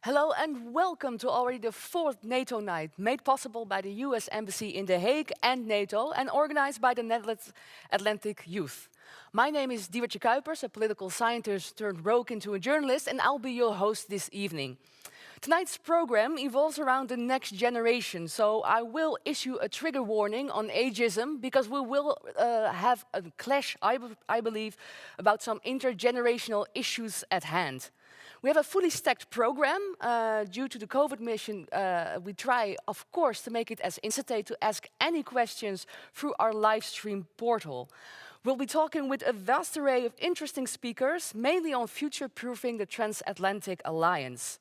Hello and welcome to already the fourth NATO night, made possible by the US Embassy in The Hague and NATO, and organized by the Netherlands Atlantic Youth. My name is Diewertje Kuipers, a political scientist turned rogue into a journalist, and I'll be your host this evening. Tonight's program evolves around the next generation, so I will issue a trigger warning on ageism, because we will have a clash, I believe, about some intergenerational issues at hand. We have a fully stacked program. Due to the COVID mission, we try, of course, to make it as instant to ask any questions through our live stream portal. We'll be talking with a vast array of interesting speakers, mainly on future-proofing the transatlantic alliance.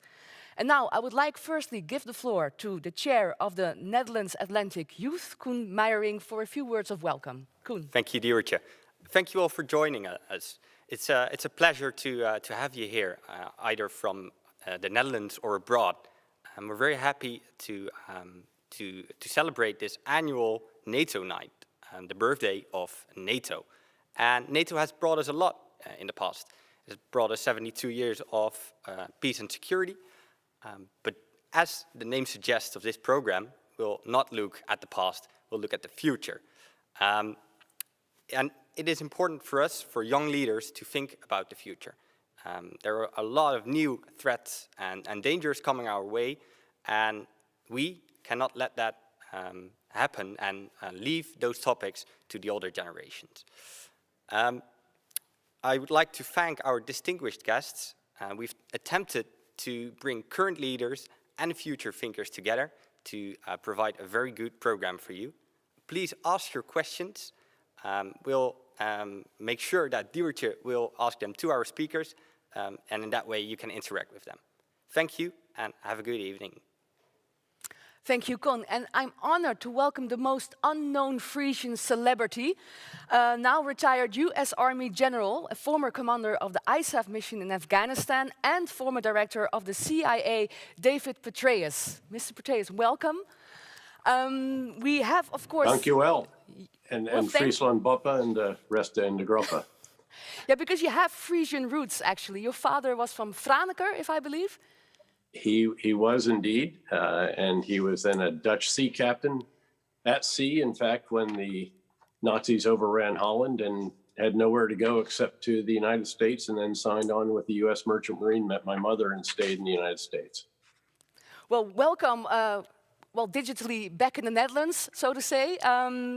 And now I would like firstly give the floor to the chair of the Netherlands Atlantic Youth, Koen Meijering, for a few words of welcome. Koen. Thank you, Diewertje. Thank you all for joining us. It's a pleasure to have you here, either from the Netherlands or abroad. And we're very happy to celebrate this annual NATO night, the birthday of NATO. And NATO has brought us a lot in the past. It's brought us 72 years of peace and security. But as the name suggests of this program, we'll not look at the past, we'll look at the future. And it is important for us, for young leaders, to think about the future. There are a lot of new threats and dangers coming our way, and we cannot let that happen and leave those topics to the older generations. I would like to thank our distinguished guests. We've attempted to bring current leaders and future thinkers together to provide a very good program for you. Please ask your questions. We'll make sure that Diewertje will ask them to our speakers, and in that way you can interact with them. Thank you, and have a good evening. Thank you, Koen. And I'm honored to welcome the most unknown Frisian celebrity, now retired US Army General, a former commander of the ISAF mission in Afghanistan, and former director of the CIA, David Petraeus. Mr. Petraeus, welcome. We have, of course... Dank u wel. And Friesland Boppa and the rest in the Groppe. Yeah, because you have Frisian roots, actually. Your father was from Franeker, if I believe. He was indeed, and he was then a Dutch sea captain at sea, in fact, when the Nazis overran Holland and had nowhere to go except to the United States, and then signed on with the US Merchant Marine, met my mother, and stayed in the United States. Well, welcome. Well, digitally back in the Netherlands, so to say.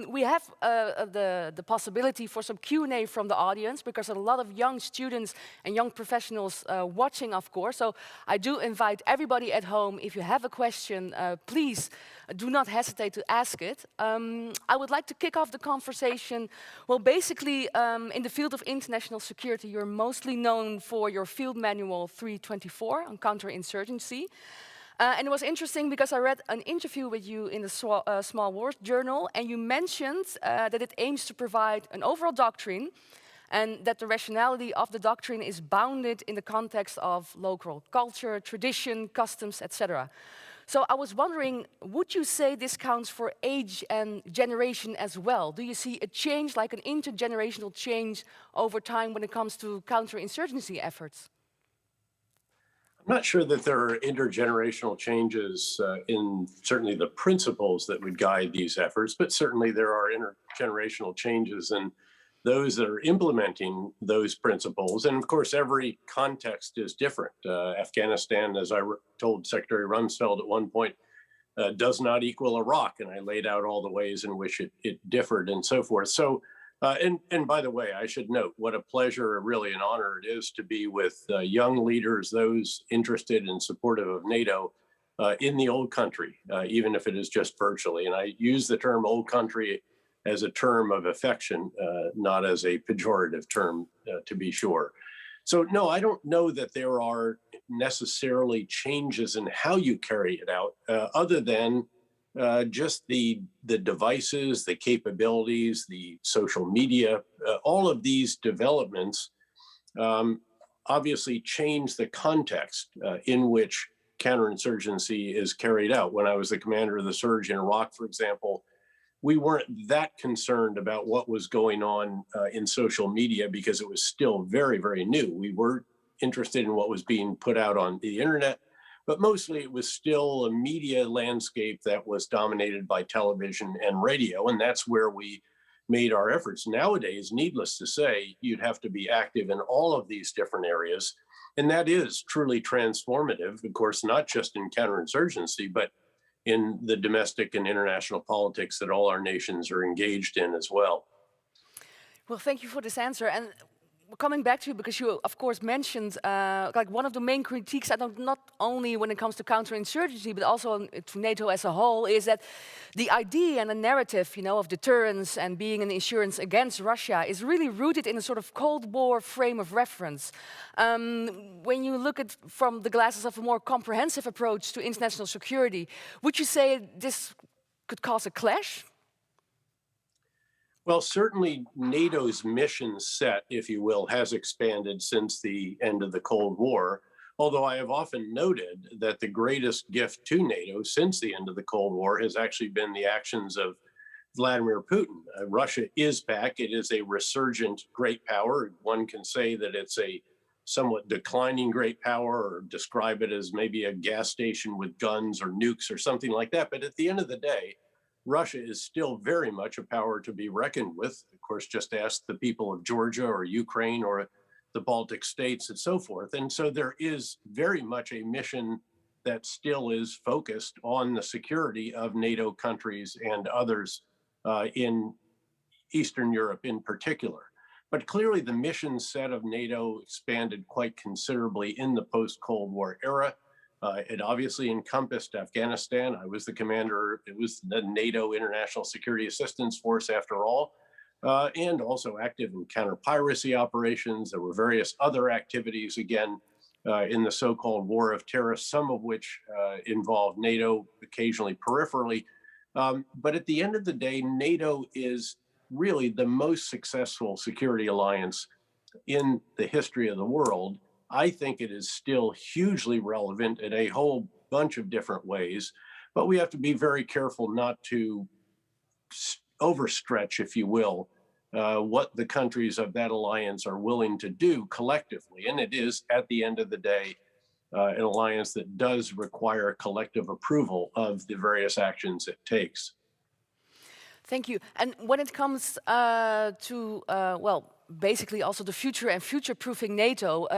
We have the possibility for some Q&A from the audience, because there are a lot of young students and young professionals watching, of course. So I do invite everybody at home, if you have a question, please do not hesitate to ask it. I would like to kick off the conversation. Well, basically, in the field of international security, you're mostly known for your field manual 324 on counterinsurgency. And it was interesting because I read an interview with you in the Small Wars Journal, and you mentioned that it aims to provide an overall doctrine, and that the rationality of the doctrine is bounded in the context of local culture, tradition, customs, etc. So I was wondering, would you say this counts for age and generation as well? Do you see a change, like an intergenerational change over time when it comes to counterinsurgency efforts? I'm not sure that there are intergenerational changes in certainly the principles that would guide these efforts, but certainly there are intergenerational changes in those that are implementing those principles. And of course, every context is different. Afghanistan, as I told Secretary Rumsfeld at one point, does not equal Iraq. And I laid out all the ways in which it differed and so forth. So, and by the way, I should note what a pleasure, really an honor it is to be with young leaders, those interested and supportive of NATO in the old country, even if it is just virtually. And I use the term old country as a term of affection, not as a pejorative term, to be sure. So no, I don't know that there are necessarily changes in how you carry it out, other than just the devices, the capabilities, the social media, all of these developments obviously change the context in which counterinsurgency is carried out. When I was the commander of the surge in Iraq, for example, we weren't that concerned about what was going on in social media because it was still very, very new. We were interested in what was being put out on the internet, but mostly it was still a media landscape that was dominated by television and radio, and that's where we made our efforts. Nowadays, needless to say, you'd have to be active in all of these different areas, and that is truly transformative, of course, not just in counterinsurgency, but in the domestic and international politics that all our nations are engaged in as well. Well, thank you for this answer. And coming back to you, because you, of course, mentioned like one of the main critiques, I don't, not only when it comes to counterinsurgency, but also to NATO as a whole, is that the idea and the narrative, you know, of deterrence and being an insurance against Russia is really rooted in a sort of Cold War frame of reference. When you look at from the glasses of a more comprehensive approach to international security, would you say this could cause a clash? Well, certainly NATO's mission set, if you will, has expanded since the end of the Cold War. Although I have often noted that the greatest gift to NATO since the end of the Cold War has actually been the actions of Vladimir Putin. Russia is back. It is a resurgent great power. One can say that it's a somewhat declining great power, or describe it as maybe a gas station with guns or nukes or something like that. But at the end of the day, Russia is still very much a power to be reckoned with. Of course, just ask the people of Georgia or Ukraine or the Baltic states and so forth. And so there is very much a mission that still is focused on the security of NATO countries and others in Eastern Europe in particular. But clearly the mission set of NATO expanded quite considerably in the post-Cold War era. It obviously encompassed Afghanistan. I was the commander. It was the NATO International Security Assistance Force, after all, and also active in counter-piracy operations. There were various other activities, again, in the so-called War of Terror, some of which involved NATO, occasionally peripherally. But at the end of the day, NATO is really the most successful security alliance in the history of the world. I think it is still hugely relevant in a whole bunch of different ways, but we have to be very careful not to overstretch, if you will, what the countries of that alliance are willing to do collectively. And it is, at the end of the day, an alliance that does require collective approval of the various actions it takes. Thank you. And when it comes to, well, basically also the future and future-proofing NATO,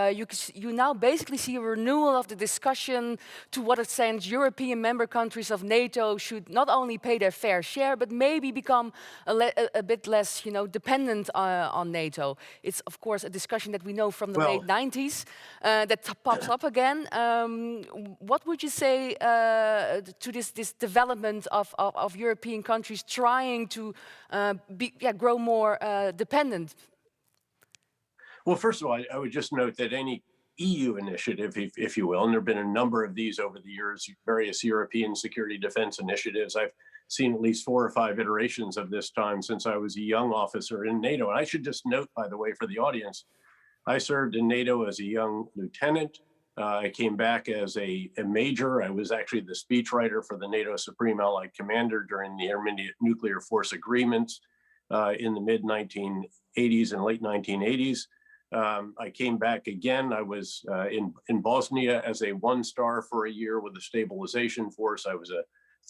you now basically see a renewal of the discussion to what extent European member countries of NATO should not only pay their fair share, but maybe become a bit less, you know, dependent on NATO. It's, of course, a discussion that we know from the late 90s that pops up again. What would you say to this development of European countries trying to grow more dependent? Well, first of all, I would just note that any EU initiative, if you will, and there have been a number of these over the years, various European security defense initiatives. I've seen at least 4 or 5 iterations of this time since I was a young officer in NATO. And I should just note, by the way, for the audience, I served in NATO as a young lieutenant. I came back as a major. I was actually the speechwriter for the NATO Supreme Allied Commander during the Intermediate Nuclear Force Agreements in the mid-1980s and late 1980s. I came back again. I was in Bosnia as a 1-star for a year with a stabilization force. I was a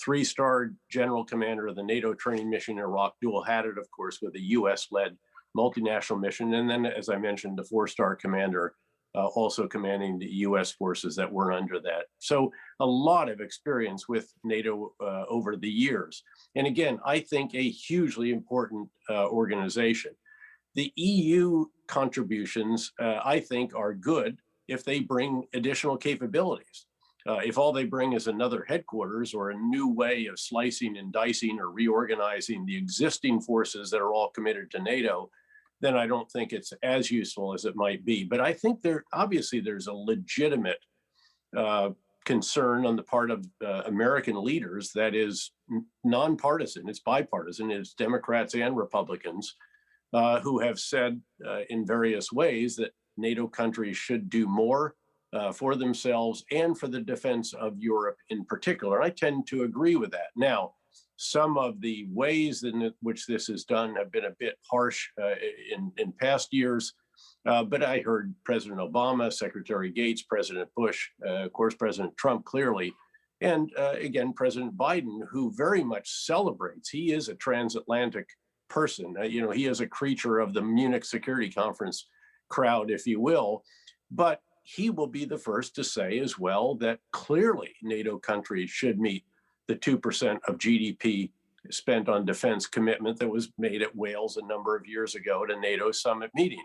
3-star general commander of the NATO training mission in Iraq, dual-hatted, of course, with a US-led multinational mission. And then, as I mentioned, the 4-star commander also commanding the US forces that were under that. So a lot of experience with NATO over the years. And again, I think a hugely important organization. The EU contributions, I think, are good if they bring additional capabilities. If all they bring is another headquarters or a new way of slicing and dicing or reorganizing the existing forces that are all committed to NATO, then I don't think it's as useful as it might be. But I think obviously there's a legitimate concern on the part of American leaders that is nonpartisan. It's bipartisan. It's Democrats and Republicans who have said in various ways that NATO countries should do more for themselves and for the defense of Europe in particular. I tend to agree with that. Now, some of the ways in which this is done have been a bit harsh in past years, but I heard President Obama, Secretary Gates, President Bush, of course, President Trump clearly, and again, President Biden, who very much celebrates. He is a transatlantic person. He is a creature of the Munich Security Conference crowd, if you will, but he will be the first to say as well that clearly NATO countries should meet the 2% of GDP spent on defense commitment that was made at Wales a number of years ago at a NATO summit meeting.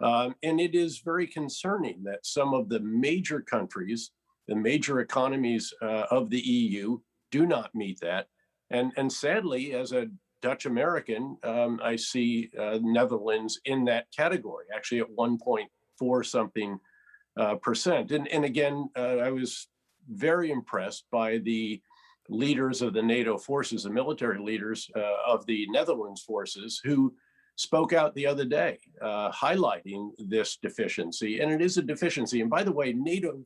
And it is very concerning that some of the major countries, the major economies of the EU do not meet that. And sadly, as a Dutch American, I see Netherlands in that category, actually at 1.4 something percent. And again, I was very impressed by the leaders of the NATO forces, the military leaders of the Netherlands forces, who spoke out the other day, highlighting this deficiency. And it is a deficiency. And by the way, NATO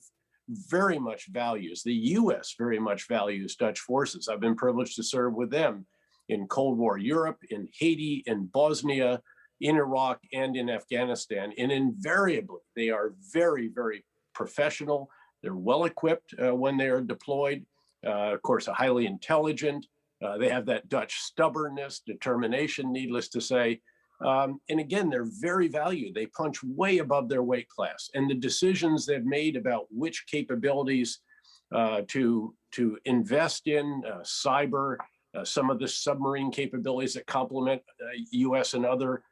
very much values, the US very much values Dutch forces. I've been privileged to serve with them in Cold War Europe, in Haiti, in Bosnia, in Iraq, and in Afghanistan. And invariably, they are very, very professional. They're well equipped when they are deployed. Of course, highly intelligent. They have that Dutch stubbornness, determination, needless to say. And again, they're very valued. They punch way above their weight class. And the decisions they've made about which capabilities to invest in, cyber, some of the submarine capabilities that complement US and other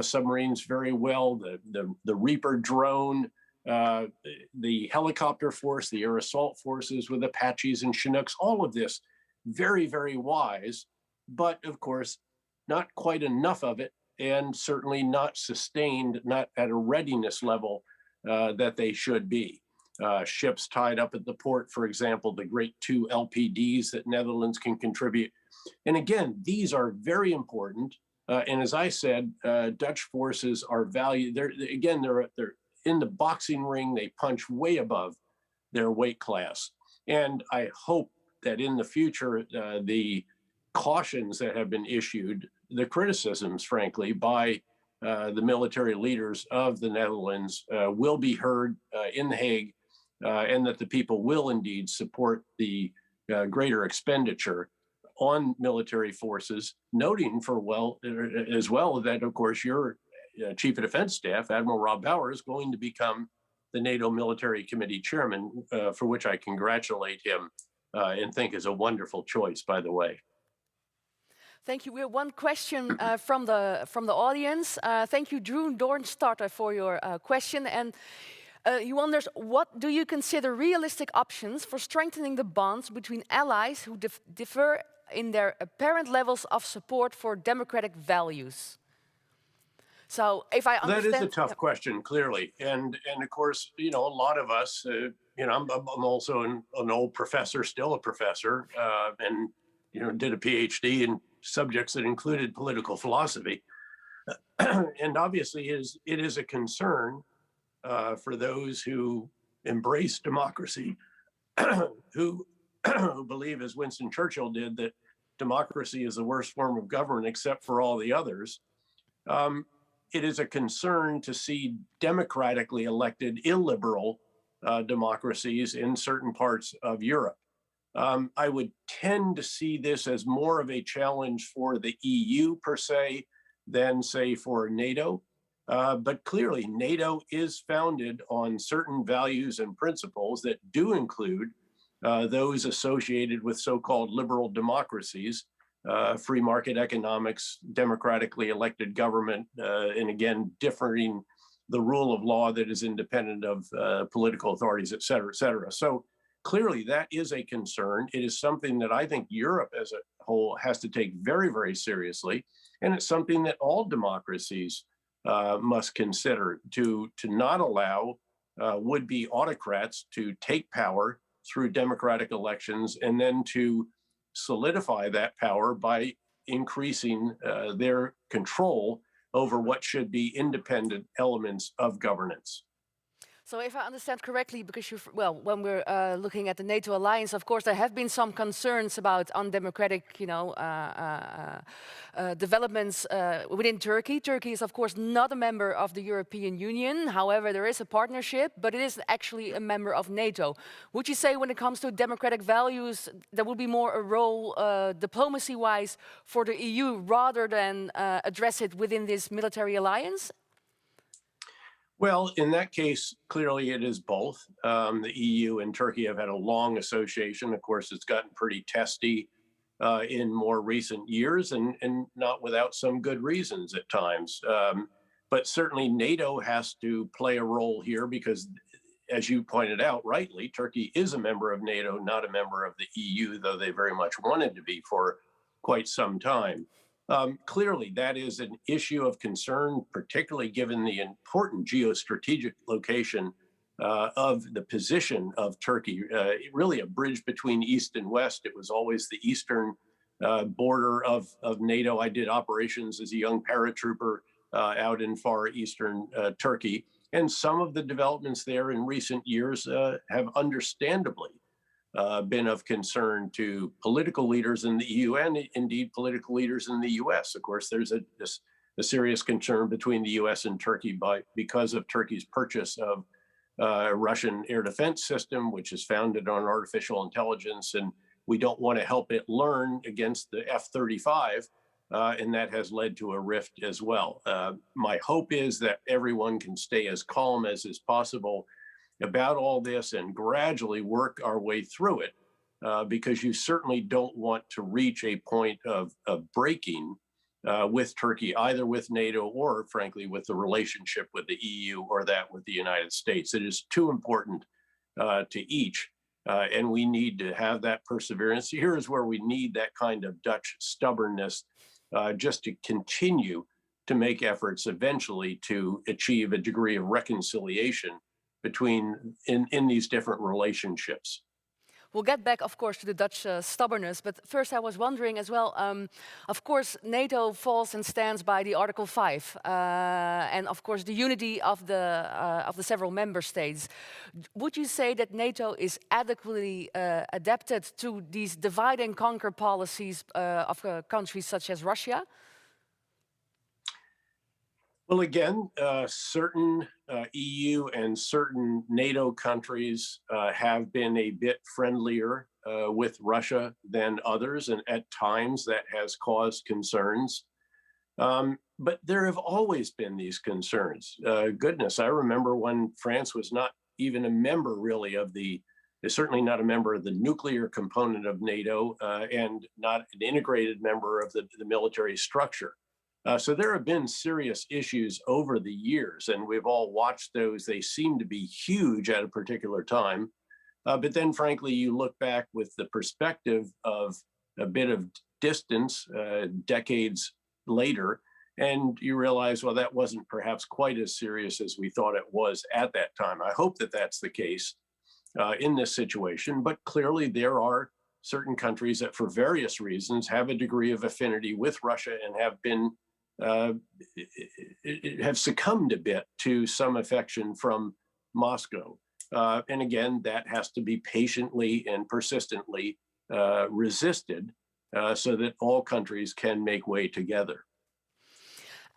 submarines very well, the Reaper drone, the helicopter force, the air assault forces with Apaches and Chinooks, all of this very, very wise, but of course, not quite enough of it, and certainly not sustained, not at a readiness level that they should be. Ships tied up at the port, for example, the great 2 LPDs that Netherlands can contribute. And again, these are very important. And as I said, Dutch forces are valued. They're in the boxing ring. They punch way above their weight class. And I hope that in the future, the cautions that have been issued, the criticisms, frankly, by the military leaders of the Netherlands will be heard in The Hague, and that the people will indeed support the greater expenditure on military forces, noting as well that, of course, your Chief of Defense Staff, Admiral Rob Bauer, is going to become the NATO Military Committee Chairman, for which I congratulate him and think is a wonderful choice, by the way. Thank you. We have one question from the audience. Thank you, Drew Dornstarter, for your question. And he wonders, what do you consider realistic options for strengthening the bonds between allies who differ in their apparent levels of support for democratic values? So, if I understand, that is a tough question, clearly, and of course, a lot of us, I'm also an old professor, still a professor, and did a PhD in subjects that included political philosophy, and obviously, it is a concern for those who embrace democracy, who believe, as Winston Churchill did, that democracy is the worst form of government except for all the others. It is a concern to see democratically elected illiberal democracies in certain parts of Europe. I would tend to see this as more of a challenge for the EU per se than, say, for NATO. But clearly, NATO is founded on certain values and principles that do include those associated with so-called liberal democracies, free market economics, democratically elected government, and again, differing the rule of law that is independent of political authorities, et cetera, et cetera. So clearly that is a concern. It is something that I think Europe as a whole has to take very, very seriously. And it's something that all democracies must consider to not allow would-be autocrats to take power through democratic elections and then to solidify that power by increasing their control over what should be independent elements of governance. So if I understand correctly, because well, when we're looking at the NATO alliance, of course, there have been some concerns about undemocratic, developments within Turkey. Turkey is, of course, not a member of the European Union. However, there is a partnership, but it is actually a member of NATO. Would you say when it comes to democratic values, there will be more a role diplomacy-wise for the EU rather than address it within this military alliance? Well, in that case, clearly it is both. The EU and Turkey have had a long association. Of course, it's gotten pretty testy in more recent years and not without some good reasons at times. But certainly NATO has to play a role here because, as you pointed out rightly, Turkey is a member of NATO, not a member of the EU, though they very much wanted to be for quite some time. Clearly, that is an issue of concern, particularly given the important geostrategic location of the position of Turkey, really a bridge between East and West. It was always the eastern border of NATO. I did operations as a young paratrooper out in far eastern Turkey. And some of the developments there in recent years have understandably been of concern to political leaders in the EU and indeed political leaders in the US. Of course, there's a serious concern between the US and Turkey because of Turkey's purchase of a Russian air defense system, which is founded on artificial intelligence. And we don't want to help it learn against the F-35. And that has led to a rift as well. My hope is that everyone can stay as calm as is possible about all this and gradually work our way through it, because you certainly don't want to reach a point of breaking with Turkey, either with NATO or, frankly, with the relationship with the EU or that with the United States. It is too important to each, and we need to have that perseverance. Here is where we need that kind of Dutch stubbornness just to continue to make efforts eventually to achieve a degree of reconciliation between in these different relationships. We'll get back, of course, to the Dutch stubbornness, but first I was wondering as well, of course, NATO falls and stands by the Article 5, and of course the unity of the several member states. Would you say that NATO is adequately adapted to these divide and conquer policies of countries such as Russia? Well, again, certain EU and certain NATO countries have been a bit friendlier with Russia than others, and at times that has caused concerns. But there have always been these concerns. Goodness, I remember when France was not even a member really of certainly not a member of the nuclear component of NATO and not an integrated member of the military structure. So there have been serious issues over the years, and we've all watched those. They seem to be huge at a particular time. But then, frankly, you look back with the perspective of a bit of distance, decades later, and you realize, well, that wasn't perhaps quite as serious as we thought it was at that time. I hope that that's the case in this situation, but clearly there are certain countries that for various reasons have a degree of affinity with Russia and have been have succumbed a bit to some affection from Moscow. And again, that has to be patiently and persistently resisted so that all countries can make way together.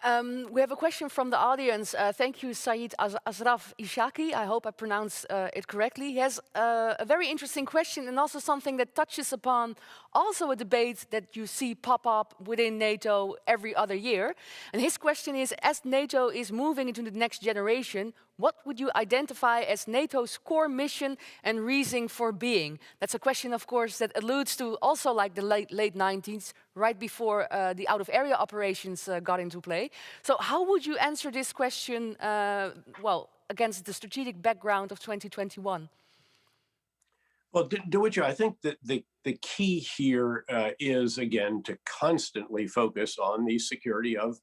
We have a question from the audience. Thank you, Saeed Asraf Ishaki. I hope I pronounced it correctly. He has a very interesting question and also something that touches upon also a debate that you see pop up within NATO every other year. And his question is, as NATO is moving into the next generation, what would you identify as NATO's core mission and reason for being? That's a question, of course, that alludes to also like the late 90s, right before the out-of-area operations got into play. So how would you answer this question, well, against the strategic background of 2021? Well, Doicha, I think that the key here is, again, to constantly focus on the security of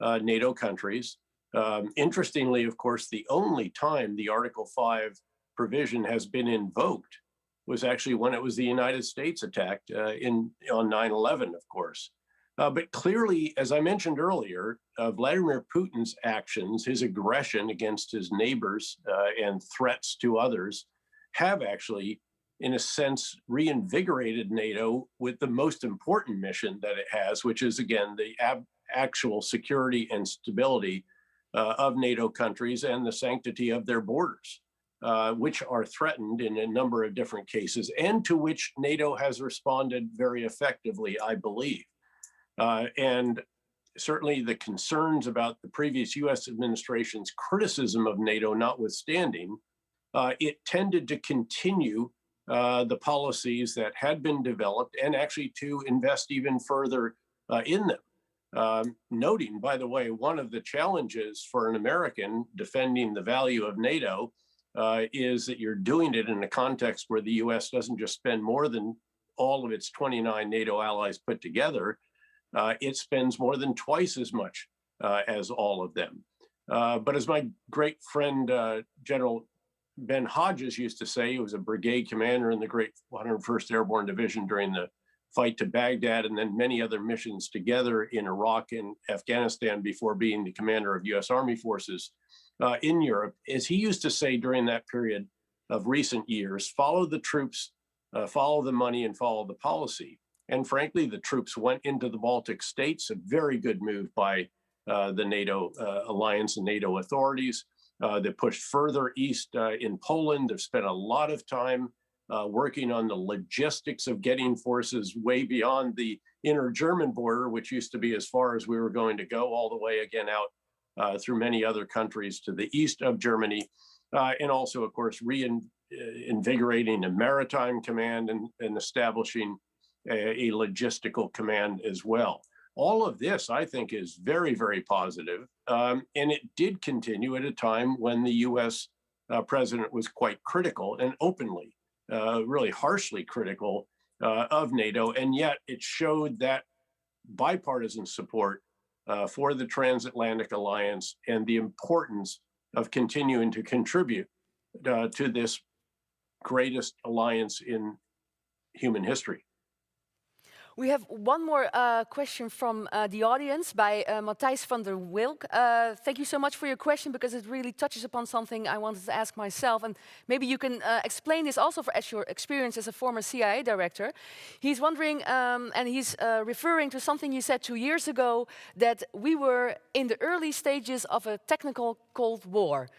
NATO countries. Interestingly, of course, the only time the Article 5 provision has been invoked was actually when it was the United States attacked on 9/11, of course. But clearly, as I mentioned earlier, Vladimir Putin's actions, his aggression against his neighbors and threats to others have actually, in a sense, reinvigorated NATO with the most important mission that it has, which is, again, the actual security and stability of NATO countries and the sanctity of their borders, which are threatened in a number of different cases, and to which NATO has responded very effectively, I believe. And certainly the concerns about the previous US administration's criticism of NATO notwithstanding, it tended to continue the policies that had been developed and actually to invest even further in them. Noting, by the way, one of the challenges for an American defending the value of NATO is that you're doing it in a context where the US doesn't just spend more than all of its 29 NATO allies put together, it spends more than twice as much as all of them. But as my great friend, General Ben Hodges used to say, he was a brigade commander in the great 101st Airborne Division during the fight to Baghdad and then many other missions together in Iraq and Afghanistan before being the commander of US Army forces in Europe. As he used to say during that period of recent years, follow the troops, follow the money, and follow the policy. And frankly, the troops went into the Baltic states, a very good move by the NATO alliance and NATO authorities. They pushed further east in Poland. They've spent a lot of time working on the logistics of getting forces way beyond the inner German border, which used to be as far as we were going to go, all the way again out through many other countries to the east of Germany. And also, of course, reinvigorating a maritime command and establishing a logistical command as well. All of this, I think, is very, very positive. And it did continue at a time when the US president was quite critical and openly, really harshly critical of NATO. And yet it showed that bipartisan support for the transatlantic alliance and the importance of continuing to contribute to this greatest alliance in human history. We have one more question from the audience by Matthijs van der Wilk. Thank you so much for your question, because it really touches upon something I wanted to ask myself. And maybe you can explain this also as your experience as a former CIA director. He's wondering, and he's referring to something you said 2 years ago, that we were in the early stages of a technical Cold War.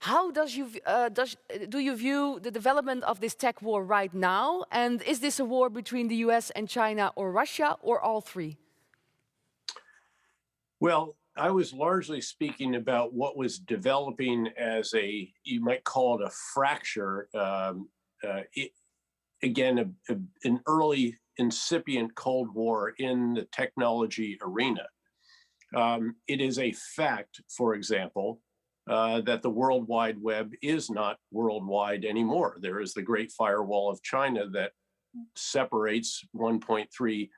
How do you view the development of this tech war right now? And is this a war between the US and China or Russia, or all three? Well, I was largely speaking about what was developing as you might call it a fracture. Again, an early incipient Cold War in the technology arena. It is a fact, for example, that the World Wide Web is not worldwide anymore. There is the Great Firewall of China that separates 1.3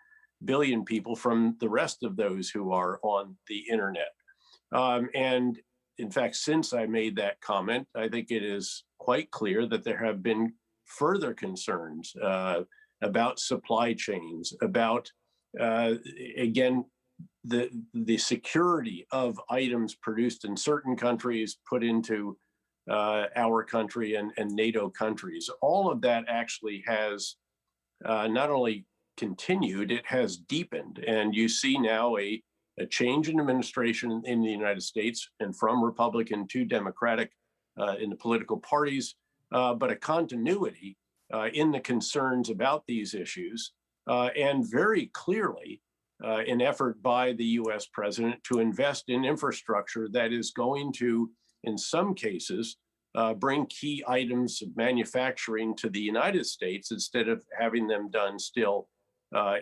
billion people from the rest of those who are on the internet. And in fact, since I made that comment, I think it is quite clear that there have been further concerns about supply chains, about, again, the security of items produced in certain countries put into our country and NATO countries. All of that actually has not only continued, it has deepened. And you see now a a change in administration in the United States and from Republican to Democratic in the political parties, but a continuity in the concerns about these issues, and very clearly an effort by the US president to invest in infrastructure that is going to, in some cases, bring key items of manufacturing to the United States instead of having them done still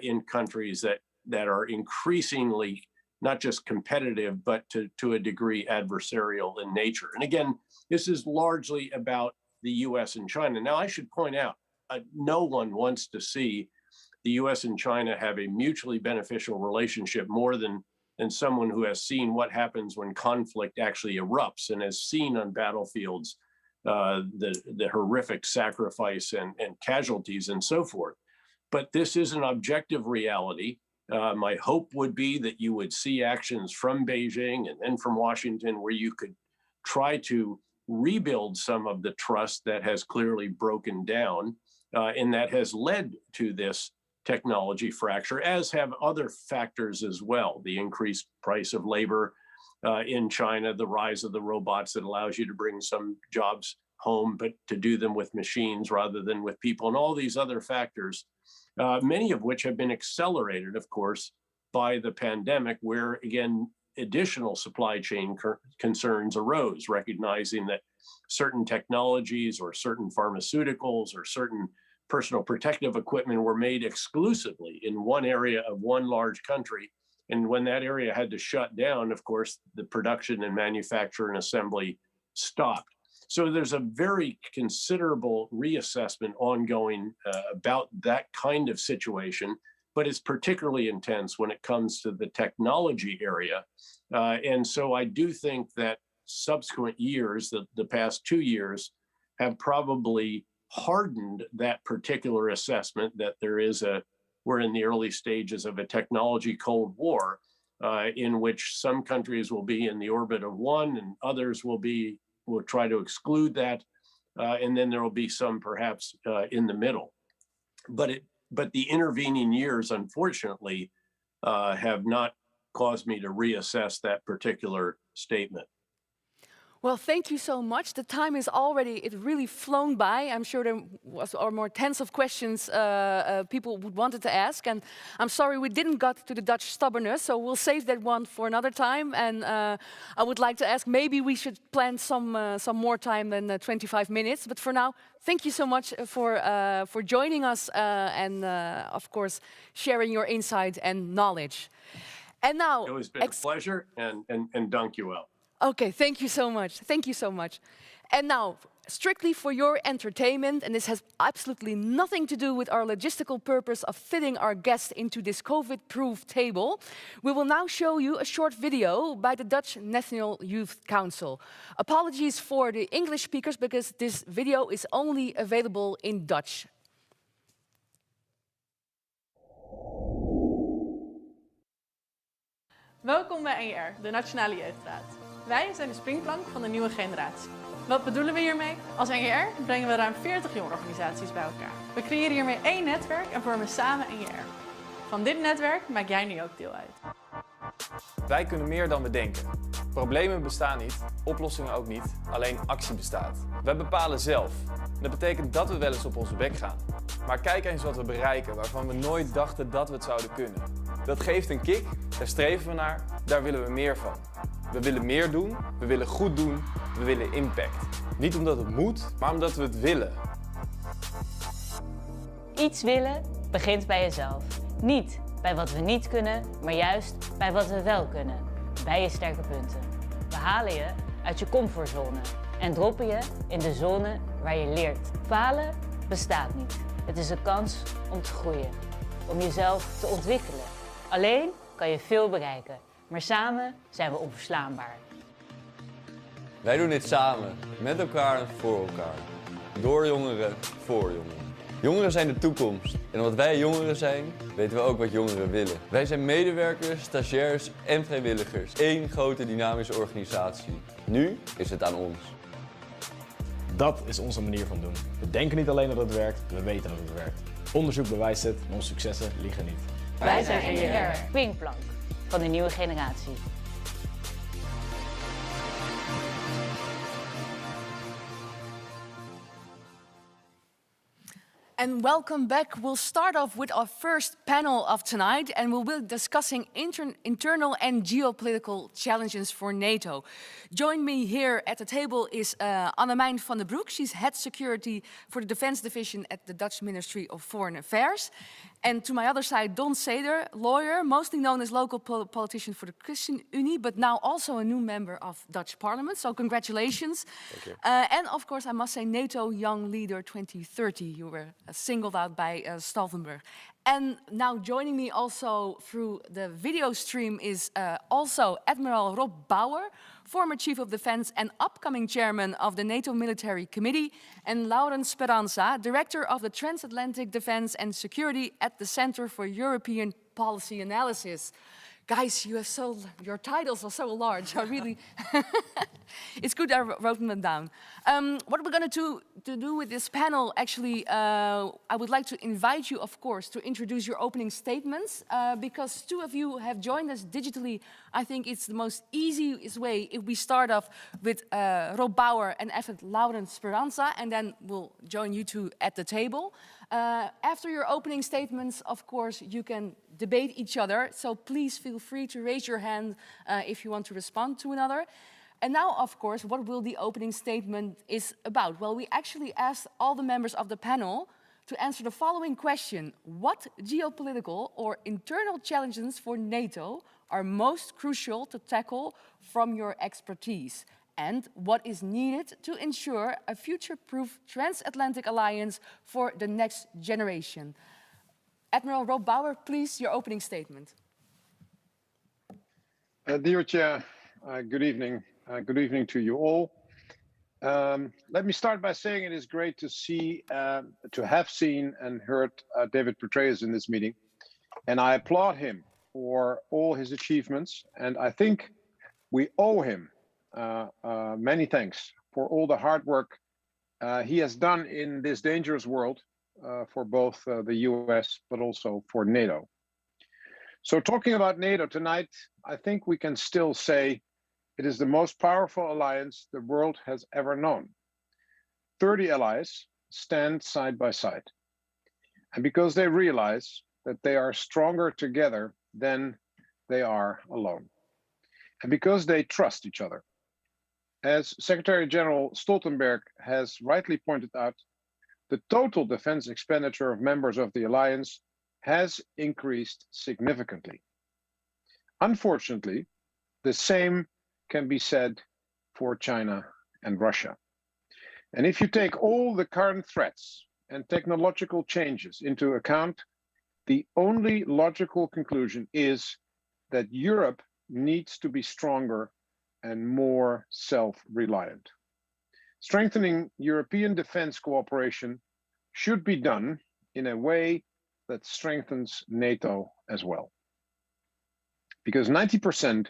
in countries that are increasingly not just competitive, but to a degree adversarial in nature. And again, this is largely about the US and China. Now, I should point out, no one wants to see the US and China have a mutually beneficial relationship more than someone who has seen what happens when conflict actually erupts and has seen on battlefields the horrific sacrifice and casualties and so forth. But this is an objective reality. My hope would be that you would see actions from Beijing and then from Washington where you could try to rebuild some of the trust that has clearly broken down and that has led to this technology fracture, as have other factors as well. The increased price of labor in China, the rise of the robots that allows you to bring some jobs home, but to do them with machines rather than with people, and all these other factors, many of which have been accelerated, of course, by the pandemic, where, again, additional supply chain concerns arose, recognizing that certain technologies or certain pharmaceuticals or certain personal protective equipment were made exclusively in one area of one large country. And when that area had to shut down, of course, the production and manufacture and assembly stopped. So there's a very considerable reassessment ongoing about that kind of situation, but it's particularly intense when it comes to the technology area. And so I do think that subsequent years, the past 2 years, have probably hardened that particular assessment that we're in the early stages of a technology Cold War, in which some countries will be in the orbit of one and others will try to exclude that. And then there will be some perhaps in the middle. But the intervening years, unfortunately, have not caused me to reassess that particular statement. Well, thank you so much. The time is it really flown by. I'm sure there are more tens of questions people would wanted to ask. And I'm sorry we didn't get to the Dutch stubbornness, so we'll save that one for another time. And I would like to ask, maybe we should plan some more time than 25 minutes. But for now, thank you so much for joining us and, of course, sharing your insight and knowledge. And now, it has been a pleasure, and dank u wel. Okay, thank you so much. Thank you so much. And now, strictly for your entertainment, and this has absolutely nothing to do with our logistical purpose of fitting our guests into this COVID-proof table, we will now show you a short video by the Dutch National Youth Council. Apologies for the English speakers, because this video is only available in Dutch. Welkom bij NJR, de Nationale Jeugdraad. Wij zijn de springplank van de nieuwe generatie. Wat bedoelen we hiermee? Als NJR brengen we ruim 40 jongerenorganisaties bij elkaar. We creëren hiermee één netwerk en vormen samen NJR. Van dit netwerk maak jij nu ook deel uit. Wij kunnen meer dan we denken. Problemen bestaan niet, oplossingen ook niet, alleen actie bestaat. Wij bepalen zelf. Dat betekent dat we wel eens op onze bek gaan. Maar kijk eens wat we bereiken waarvan we nooit dachten dat we het zouden kunnen. Dat geeft een kick, daar streven we naar, daar willen we meer van. We willen meer doen, we willen goed doen, we willen impact. Niet omdat het moet, maar omdat we het willen. Iets willen begint bij jezelf. Niet bij wat we niet kunnen, maar juist bij wat we wel kunnen. Bij je sterke punten. We halen je uit je comfortzone en droppen je in de zone waar je leert. Falen bestaat niet. Het is een kans om te groeien, om jezelf te ontwikkelen. Alleen kan je veel bereiken, maar samen zijn we onverslaanbaar. Wij doen dit samen, met elkaar en voor elkaar. Door jongeren, voor jongeren. Jongeren zijn de toekomst. En omdat wij jongeren zijn, weten we ook wat jongeren willen. Wij zijn medewerkers, stagiairs en vrijwilligers. Eén grote dynamische organisatie. Nu is het aan ons. Dat is onze manier van doen. We denken niet alleen dat het werkt, we weten dat het werkt. Onderzoek bewijst het en onze successen liegen niet. Wij zijn NJR. Springplank. van de nieuwe generatie. And welcome back. We'll start off with our first panel of tonight, and we'll be discussing internal and geopolitical challenges for NATO. Join me here at the table is Annemijn van den Broek. She's head security for the Defense Division at the Dutch Ministry of Foreign Affairs. And to my other side, Don Seder, lawyer, mostly known as local politician for the Christian Unie, but now also a new member of Dutch Parliament. So congratulations. Thank you. And of course, I must say, NATO Young Leader 2030. You were singled out by Stoltenberg. And now joining me also through the video stream is also Admiral Rob Bauer, former Chief of Defense and upcoming Chairman of the NATO Military Committee, and Laurens Speranza, Director of the Transatlantic Defense and Security at the Center for European Policy Analysis. Guys, your titles are so large. I really, it's good I wrote them down. What we're going to do with this panel, actually, I would like to invite you, of course, to introduce your opening statements, because two of you have joined us digitally. I think it's the most easiest way if we start off with Rob Bauer and after Laurens Speranza, and then we'll join you two at the table. After your opening statements, of course, you can debate each other, so please feel free to raise your hand if you want to respond to another. And now, of course, what will the opening statement is about? Well, we actually asked all the members of the panel to answer the following question: what geopolitical or internal challenges for NATO are most crucial to tackle from your expertise? And what is needed to ensure a future-proof transatlantic alliance for the next generation? Admiral Rob Bauer, please, your opening statement. Dear Chair, good evening. Good evening to you all. Let me start by saying it is great to see, to have seen and heard David Petraeus in this meeting. And I applaud him for all his achievements. And I think we owe him many thanks for all the hard work he has done in this dangerous world for both the US, but also for NATO. So talking about NATO tonight, I think we can still say it is the most powerful alliance the world has ever known. 30 allies stand side by side. And because they realize that they are stronger together than they are alone. And because they trust each other. As Secretary General Stoltenberg has rightly pointed out, the total defense expenditure of members of the alliance has increased significantly. Unfortunately, the same can be said for China and Russia. And if you take all the current threats and technological changes into account, the only logical conclusion is that Europe needs to be stronger and more self-reliant. Strengthening European defense cooperation should be done in a way that strengthens NATO as well. Because 90%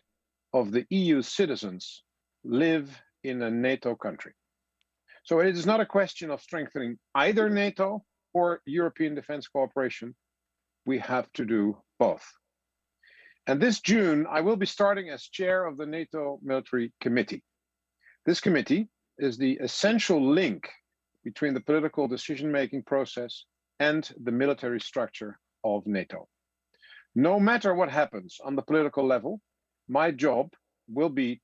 of the EU citizens live in a NATO country. So it is not a question of strengthening either NATO or European defense cooperation. We have to do both. And this June, I will be starting as chair of the NATO Military Committee. This committee is the essential link between the political decision-making process and the military structure of NATO. No matter what happens on the political level, my job will be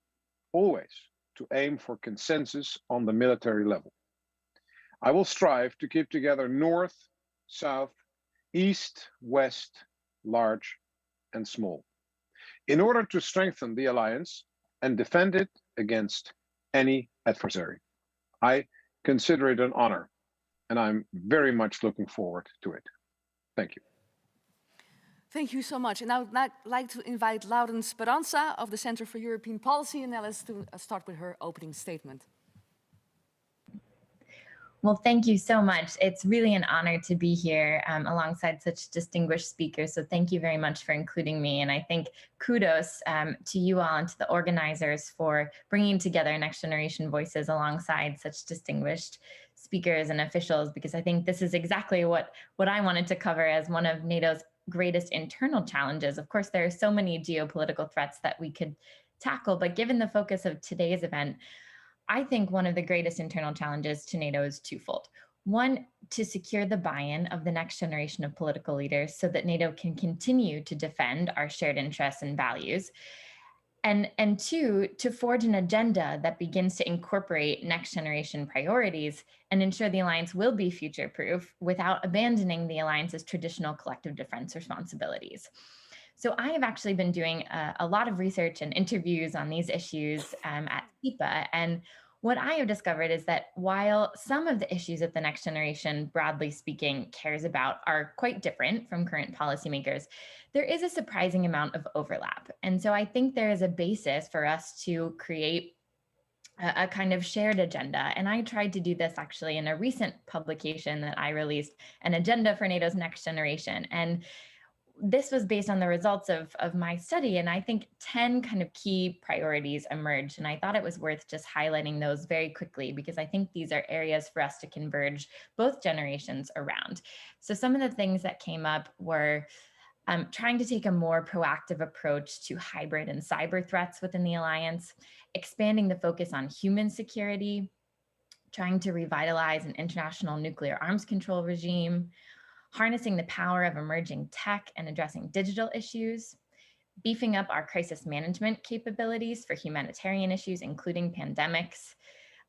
always to aim for consensus on the military level. I will strive to keep together North, South, East, West, large and small, in order to strengthen the alliance and defend it against any adversary. I consider it an honor, and I'm very much looking forward to it. Thank you. Thank you so much. And I would like to invite Laurens Speranza of the Center for European Policy Analysis to start with her opening statement. Well, thank you so much. It's really an honor to be here alongside such distinguished speakers. So thank you very much for including me. And I think kudos to you all and to the organizers for bringing together next generation voices alongside such distinguished speakers and officials, because I think this is exactly what I wanted to cover as one of NATO's greatest internal challenges. Of course, there are so many geopolitical threats that we could tackle, but given the focus of today's event, I think one of the greatest internal challenges to NATO is twofold. One, to secure the buy-in of the next generation of political leaders so that NATO can continue to defend our shared interests and values. And two, to forge an agenda that begins to incorporate next generation priorities and ensure the alliance will be future-proof without abandoning the alliance's traditional collective defense responsibilities. So I have actually been doing a lot of research and interviews on these issues at SIPA. And what I have discovered is that while some of the issues that the next generation, broadly speaking, cares about are quite different from current policymakers, there is a surprising amount of overlap. And so I think there is a basis for us to create a kind of shared agenda. And I tried to do this actually in a recent publication that I released, an agenda for NATO's next generation. And this was based on the results of my study, and I think 10 kind of key priorities emerged. And I thought it was worth just highlighting those very quickly because I think these are areas for us to converge both generations around. So some of the things that came up were trying to take a more proactive approach to hybrid and cyber threats within the alliance, expanding the focus on human security, trying to revitalize an international nuclear arms control regime, harnessing the power of emerging tech and addressing digital issues, beefing up our crisis management capabilities for humanitarian issues, including pandemics,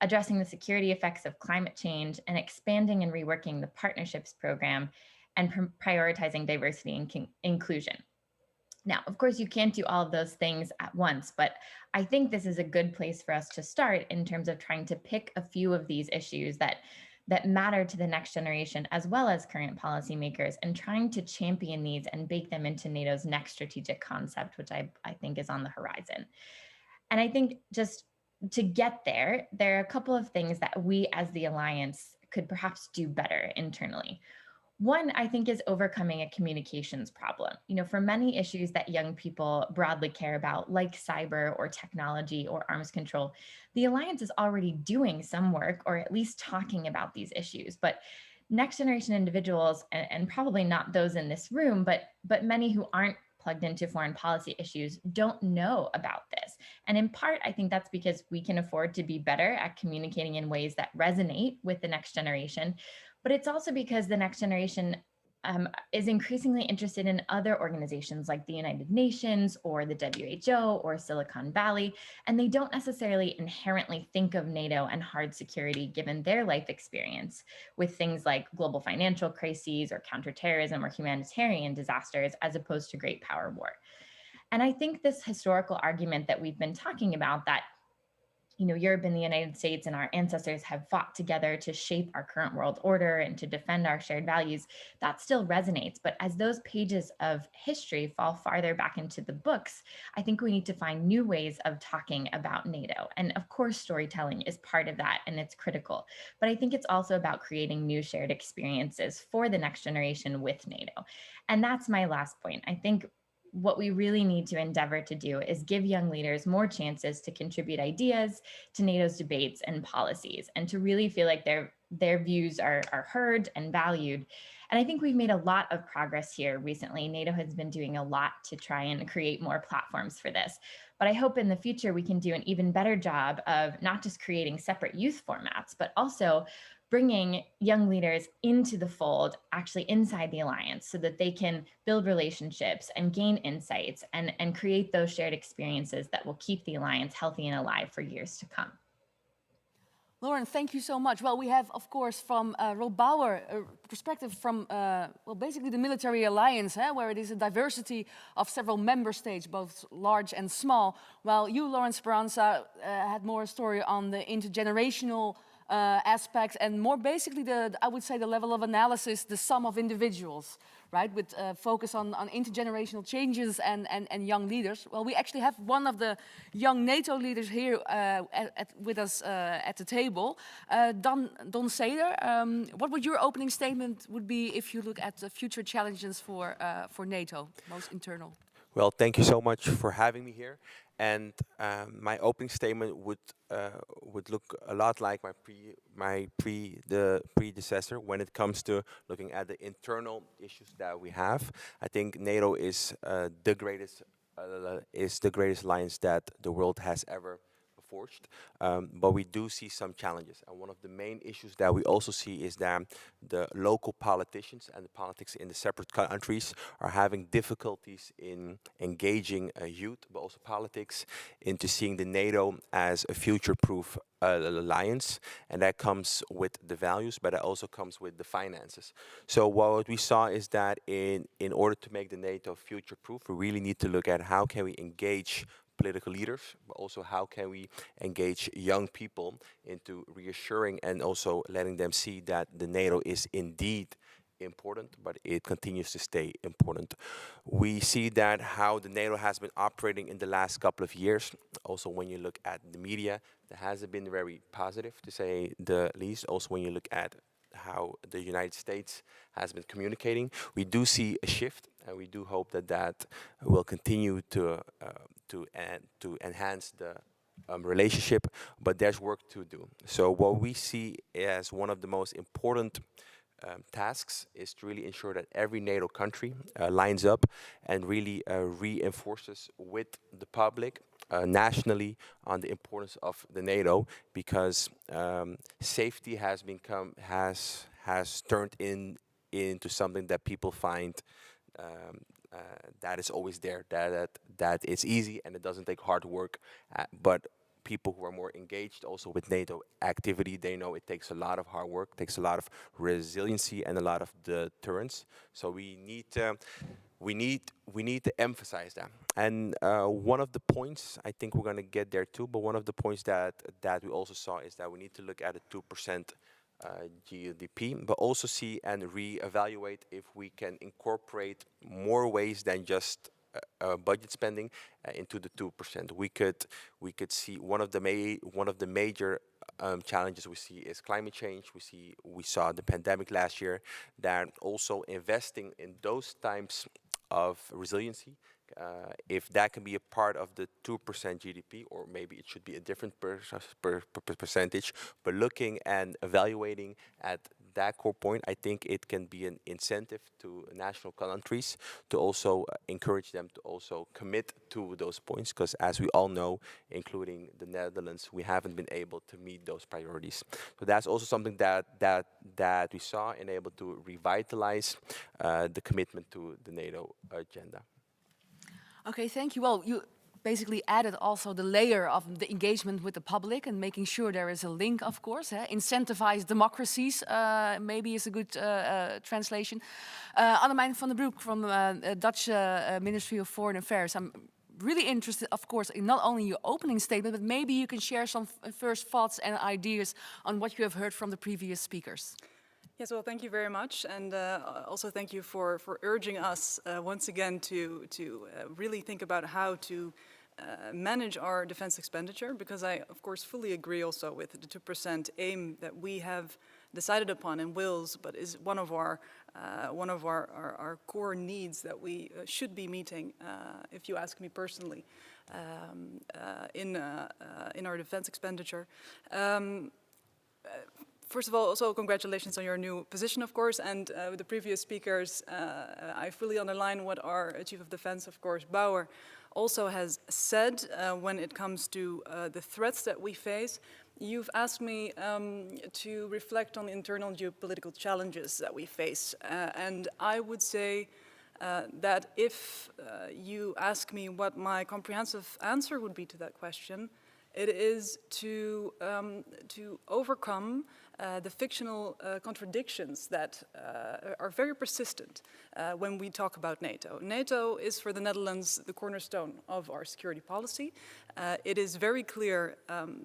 addressing the security effects of climate change, and expanding and reworking the partnerships program and prioritizing diversity and inclusion. Now, of course, you can't do all of those things at once, but I think this is a good place for us to start in terms of trying to pick a few of these issues that matter to the next generation as well as current policymakers and trying to champion these and bake them into NATO's next strategic concept, which I think is on the horizon. And I think just to get there, there are a couple of things that we as the alliance could perhaps do better internally. One, I think, is overcoming a communications problem. You know, for many issues that young people broadly care about, like cyber or technology or arms control, the alliance is already doing some work or at least talking about these issues. But next generation individuals, and probably not those in this room, but many who aren't plugged into foreign policy issues don't know about this. And in part, I think that's because we can afford to be better at communicating in ways that resonate with the next generation. But it's also because the next generation is increasingly interested in other organizations like the United Nations or the WHO or Silicon Valley, and they don't necessarily inherently think of NATO and hard security given their life experience with things like global financial crises or counterterrorism or humanitarian disasters as opposed to great power war. And I think this historical argument that we've been talking about, that Europe and the United States and our ancestors have fought together to shape our current world order and to defend our shared values, that still resonates. But as those pages of history fall farther back into the books, I think we need to find new ways of talking about NATO. And of course, storytelling is part of that, and it's critical. But I think it's also about creating new shared experiences for the next generation with NATO. And that's my last point. I think what we really need to endeavor to do is give young leaders more chances to contribute ideas to NATO's debates and policies, and to really feel like their views are heard and valued. And I think we've made a lot of progress here recently. NATO has been doing a lot to try and create more platforms for this. But I hope in the future we can do an even better job of not just creating separate youth formats, but also bringing young leaders into the fold, actually inside the alliance, so that they can build relationships and gain insights and create those shared experiences that will keep the alliance healthy and alive for years to come. Lauren, thank you so much. Well, we have, of course, from Rob Bauer, a perspective from, basically the military alliance, where it is a diversity of several member states, both large and small, while you, Lauren Speranza, had more story on the intergenerational aspects and more basically I would say the level of analysis, the sum of individuals, right? With focus on intergenerational changes and young leaders. Well, we actually have one of the young NATO leaders here with us at the table, Don Seder. What would your opening statement would be if you look at the future challenges for NATO, most internal? Well, thank you so much for having me here. And my opening statement would look a lot like the predecessor when it comes to looking at the internal issues that we have. I think NATO is the greatest alliance that the world has ever forged. But we do see some challenges. And one of the main issues that we also see is that the local politicians and the politics in the separate countries are having difficulties in engaging youth, but also politics, into seeing the NATO as a future-proof alliance. And that comes with the values, but it also comes with the finances. So what we saw is that in order to make the NATO future-proof, we really need to look at how can we engage political leaders, but also how can we engage young people into reassuring and also letting them see that the NATO is indeed important, but it continues to stay important. We see that how the NATO has been operating in the last couple of years. Also, when you look at the media, that hasn't been very positive, to say the least. Also, when you look at how the United States has been communicating, we do see a shift, and we do hope that that will continue to enhance the relationship. But there's work to do. So what we see as one of the most important tasks is to really ensure that every NATO country lines up and really reinforces with the public nationally on the importance of the NATO, because safety has turned into something that people find that is always there, that it's easy and it doesn't take hard work, but people who are more engaged also with NATO activity, they know it takes a lot of hard work, takes a lot of resiliency and a lot of deterrence. So we need to emphasize that. And one of the points, I think we're going to get there too, but one of the points that we also saw is that we need to look at a 2% GDP, but also see and reevaluate if we can incorporate more ways than just budget spending into the 2%. We could see one of the major challenges we see is climate change. We saw the pandemic last year, that also investing in those types of resiliency, if that can be a part of the 2% GDP, or maybe it should be a different percentage, but looking and evaluating at that core point, I think it can be an incentive to national countries to also encourage them to also commit to those points, because as we all know, including the Netherlands, we haven't been able to meet those priorities. So that's also something that we saw and able to revitalize the commitment to the NATO agenda. Okay, thank you. Well, you basically added also the layer of the engagement with the public and making sure there is a link, of course. Incentivize democracies, maybe is a good translation. Annemijn van den Broek from Dutch Ministry of Foreign Affairs. I'm really interested, of course, in not only your opening statement, but maybe you can share some first thoughts and ideas on what you have heard from the previous speakers. Yes, well, thank you very much, and also thank you for urging us once again to really think about how to manage our defense expenditure, because I, of course, fully agree also with the 2% aim that we have decided upon in Wales, but is one of our core needs that we should be meeting, if you ask me personally, in our defense expenditure. First of all, also congratulations on your new position, of course, and with the previous speakers, I fully underline what our Chief of Defense, of course, Bauer, also has said when it comes to the threats that we face. You've asked me to reflect on the internal geopolitical challenges that we face, and I would say that if you ask me what my comprehensive answer would be to that question, it is to overcome the fictional contradictions that are very persistent when we talk about NATO. NATO is, for the Netherlands, the cornerstone of our security policy. It is very clear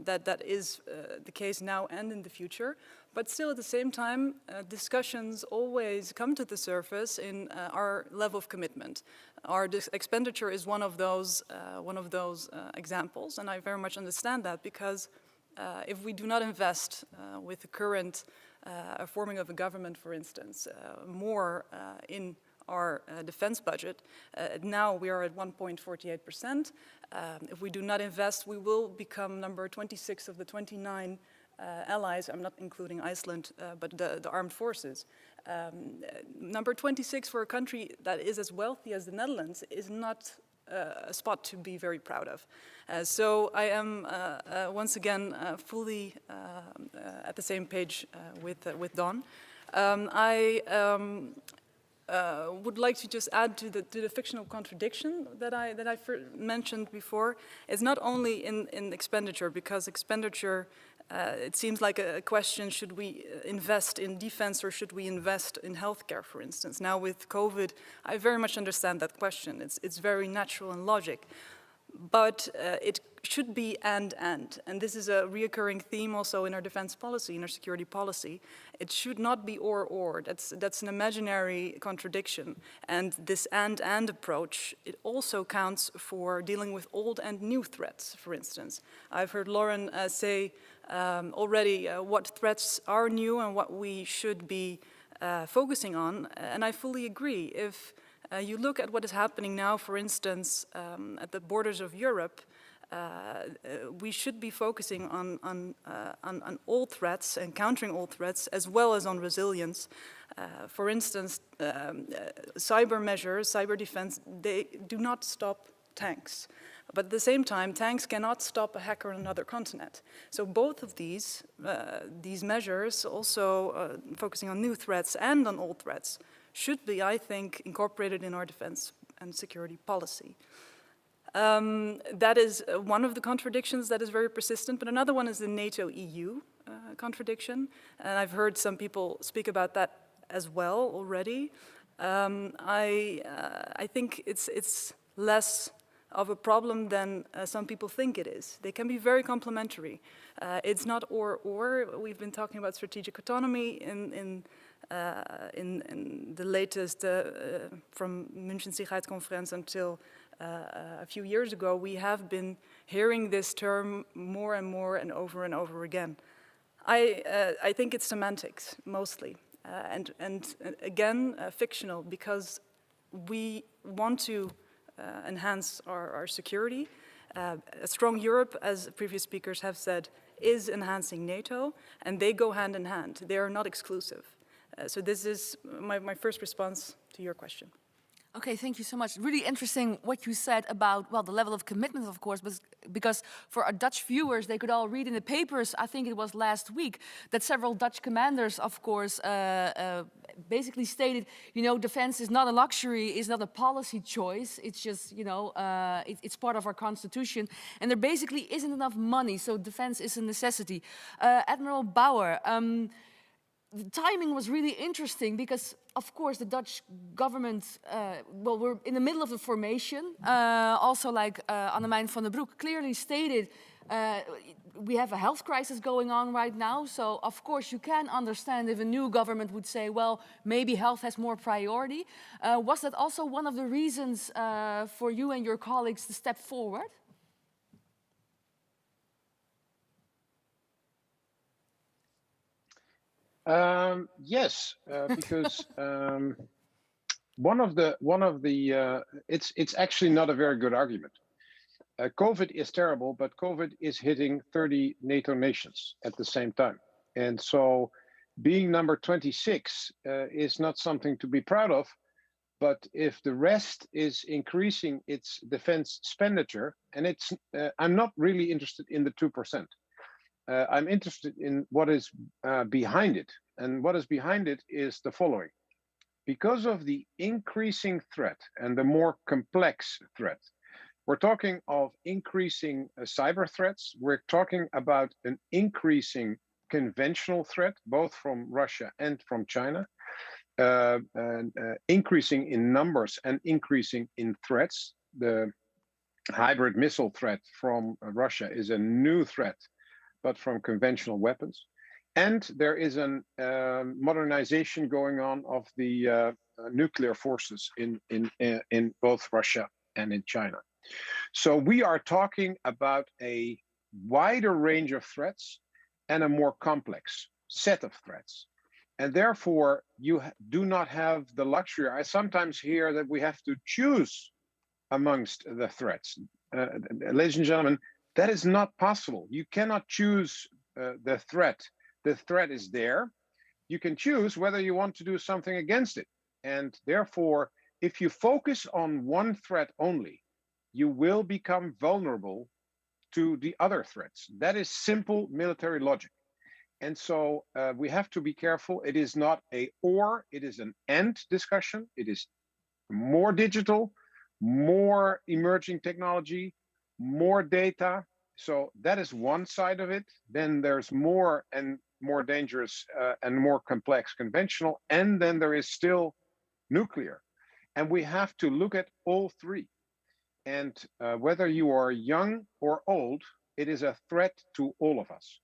that that is the case now and in the future. But still, at the same time, discussions always come to the surface in our level of commitment. Our expenditure is one of those examples, and I very much understand that, because if we do not invest with the current forming of a government, for instance, more in our defense budget. Now we are at 1.48%. If we do not invest, we will become number 26 of the 29 allies. I'm not including Iceland, but the armed forces. Number 26 for a country that is as wealthy as the Netherlands is not a spot to be very proud of. So I am once again fully at the same page with Don. I would like to just add to the fictional contradiction that I mentioned before. It's not only in expenditure, because expenditure, it seems like a question, should we invest in defense or should we invest in healthcare, for instance? Now with COVID, I very much understand that question. It's very natural and logic. But it should be and this is a reoccurring theme also in our defense policy, in our security policy. It should not be or. That's an imaginary contradiction. And this and approach, it also counts for dealing with old and new threats, for instance. I've heard Lauren say already what threats are new and what we should be focusing on, and I fully agree. If you look at what is happening now, for instance, at the borders of Europe, we should be focusing on all threats and countering all threats, as well as on resilience. For instance, cyber measures, cyber defense, they do not stop tanks. But at the same time, tanks cannot stop a hacker on another continent. So both of these measures, also focusing on new threats and on old threats, should be, I think, incorporated in our defense and security policy. That is one of the contradictions that is very persistent, but another one is the NATO-EU contradiction. And I've heard some people speak about that as well already. I think it's less of a problem than some people think it is. They can be very complementary. It's not or. We've been talking about strategic autonomy in the latest, from München Sicherheitskonferenz until a few years ago, we have been hearing this term more and more and over again. I think it's semantics, mostly, and again, fictional, because we want to enhance our security. A strong Europe, as previous speakers have said, is enhancing NATO, and they go hand in hand. They are not exclusive. So this is my first response to your question. Okay, thank you so much. Really interesting what you said about, well, the level of commitment, of course, because for our Dutch viewers, they could all read in the papers, I think it was last week, that several Dutch commanders, of course, basically stated, you know, defense is not a luxury, it's not a policy choice, it's just, you know, it's part of our constitution, and there basically isn't enough money, so defense is a necessity. Admiral Bauer, the timing was really interesting because, of course, the Dutch government, well, we're in the middle of the formation. Also, like Annemijn van den Broek clearly stated, we have a health crisis going on right now. So, of course, you can understand if a new government would say, well, maybe health has more priority. Was that also one of the reasons for you and your colleagues to step forward? Yes, because one of the it's actually not a very good argument. COVID is terrible, but COVID is hitting 30 NATO nations at the same time, and so being number 26 is not something to be proud of. But if the rest is increasing its defense expenditure, and it's I'm not really interested in the 2%. I'm interested in what is behind it. And what is behind it is the following. Because of the increasing threat and the more complex threat, we're talking of increasing cyber threats. We're talking about an increasing conventional threat, both from Russia and from China, increasing in numbers and increasing in threats. The hybrid missile threat from Russia is a new threat, but from conventional weapons. And there is a modernization going on of the nuclear forces in both Russia and in China. So we are talking about a wider range of threats and a more complex set of threats. And therefore, you do not have the luxury. I sometimes hear that we have to choose amongst the threats. Ladies and gentlemen, that is not possible. You cannot choose the threat. The threat is there. You can choose whether you want to do something against it. And therefore, if you focus on one threat only, you will become vulnerable to the other threats. That is simple military logic. And so we have to be careful. It is not a or, it is an and discussion. It is more digital, more emerging technology, more data. So that is one side of it. Then there's more and more dangerous and more complex conventional. And then there is still nuclear. And we have to look at all three. And whether you are young or old, it is a threat to all of us.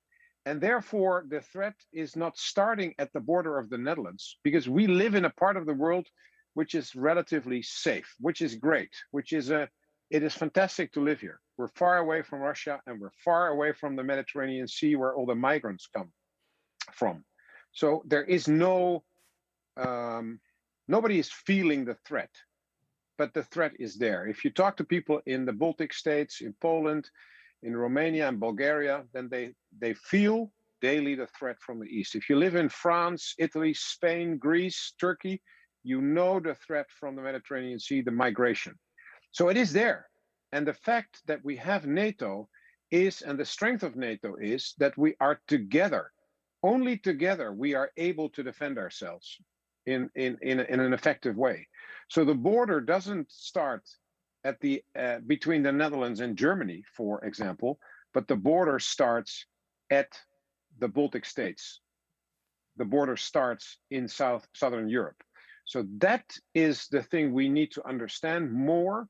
And therefore, the threat is not starting at the border of the Netherlands, because we live in a part of the world which is relatively safe, which is great, it is fantastic to live here. We're far away from Russia and we're far away from the Mediterranean Sea where all the migrants come from. So there is nobody is feeling the threat, but the threat is there. If you talk to people in the Baltic states, in Poland, in Romania and Bulgaria, then they feel daily the threat from the east. If you live in France, Italy, Spain, Greece, Turkey, you know the threat from the Mediterranean Sea, the migration. So it is there. And the fact that we have NATO is, and the strength of NATO is that we are together. Only together we are able to defend ourselves in an effective way. So the border doesn't start at the between the Netherlands and Germany, for example, but the border starts at the Baltic states. The border starts in Southern Europe. So that is the thing we need to understand more.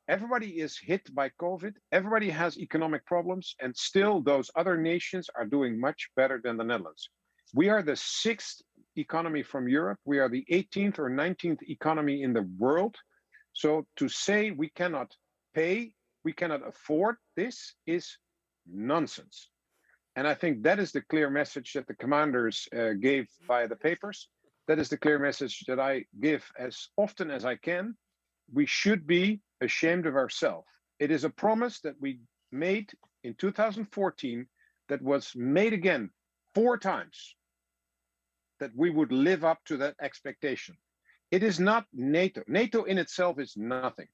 Everybody is hit by COVID. Everybody has economic problems, and still those other nations are doing much better than the Netherlands. We are the 6th economy from Europe. We are the 18th or 19th economy in the world. So to say we cannot pay, we cannot afford this is nonsense. And I think that is the clear message that the commanders gave via the papers. That is the clear message that I give as often as I can. We should be ashamed of ourselves. It is a promise that we made in 2014 that was made again 4 times, that we would live up to that expectation. It is not NATO. NATO in itself is nothing.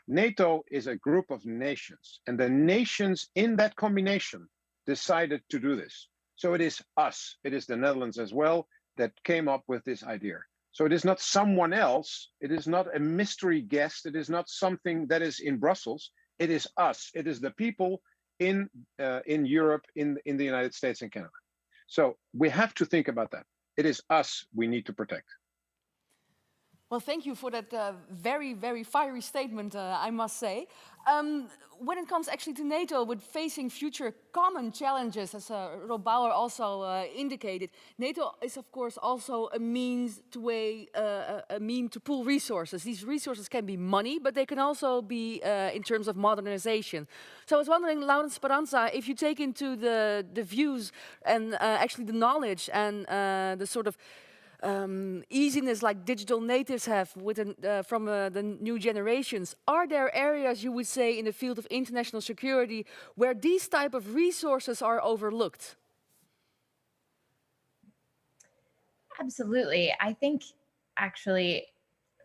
NATO is a group of nations, and the nations in that combination decided to do this. So it is us, it is the Netherlands as well, that came up with this idea. So it is not someone else, it is not a mystery guest, it is not something that is in Brussels, it is us, it is the people in Europe, in the United States and Canada. So we have to think about that. It is us we need to protect. Well, thank you for that very, very fiery statement, I must say. When it comes actually to NATO, with facing future common challenges, as Rob Bauer also indicated, NATO is, of course, also a means to pool resources. These resources can be money, but they can also be in terms of modernization. So I was wondering, Laurens Speranza, if you take into the views and actually the knowledge and the sort of easiness like digital natives have from the new generations. Are there areas, you would say, in the field of international security where these type of resources are overlooked? Absolutely. I think actually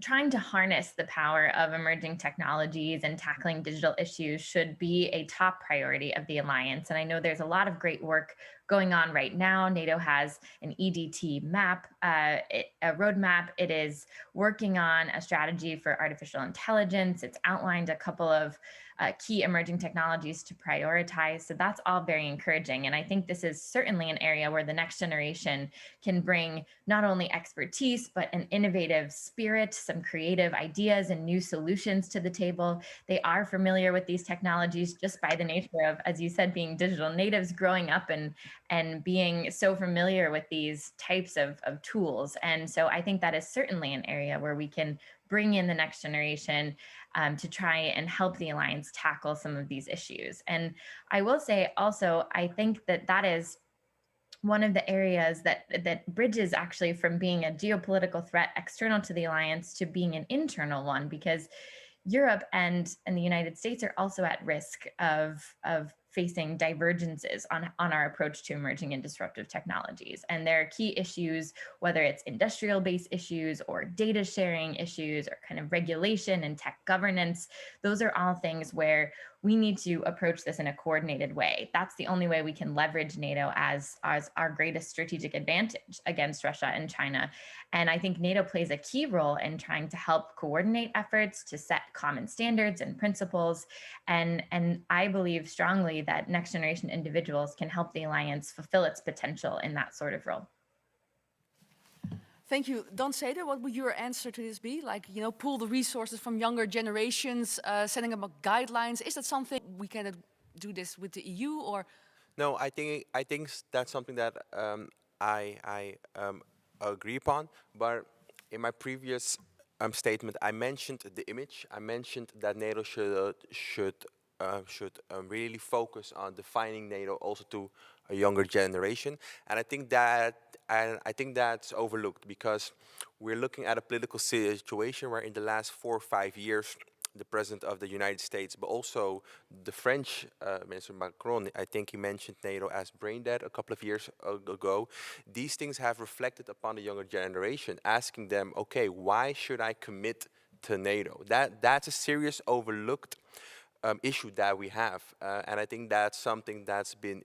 trying to harness the power of emerging technologies and tackling digital issues should be a top priority of the alliance. And I know there's a lot of great work going on right now. NATO has an EDT map, a roadmap. It is working on a strategy for artificial intelligence. It's outlined a couple of key emerging technologies to prioritize. So that's all very encouraging. And I think this is certainly an area where the next generation can bring not only expertise, but an innovative spirit, some creative ideas and new solutions to the table. They are familiar with these technologies just by the nature of, as you said, being digital natives, growing up and being so familiar with these types of tools. And so I think that is certainly an area where we can bring in the next generation to try and help the alliance tackle some of these issues. And I will say also, I think that is one of the areas that bridges actually from being a geopolitical threat external to the alliance to being an internal one, because Europe and the United States are also at risk of facing divergences on our approach to emerging and disruptive technologies. And there are key issues, whether it's industrial-based issues or data sharing issues or kind of regulation and tech governance. Those are all things where we need to approach this in a coordinated way. That's the only way we can leverage NATO as our greatest strategic advantage against Russia and China. And I think NATO plays a key role in trying to help coordinate efforts to set common standards and principles. And I believe strongly that next generation individuals can help the alliance fulfill its potential in that sort of role. Thank you. Don Seder, what would your answer to this be? Like, you know, pool the resources from younger generations, setting up guidelines. Is that something we can do this with the EU or? No, I think that's something that I agree upon. But in my previous statement, I mentioned the image. I mentioned that NATO should really focus on defining NATO also to a younger generation, and I think that's overlooked because we're looking at a political situation where in the last 4 or 5 years, the president of the United States, but also the French Minister Macron, I think he mentioned NATO as brain dead a couple of years ago. These things have reflected upon the younger generation, asking them, okay, why should I commit to NATO? That's a serious overlooked issue that we have, and I think that's something that's been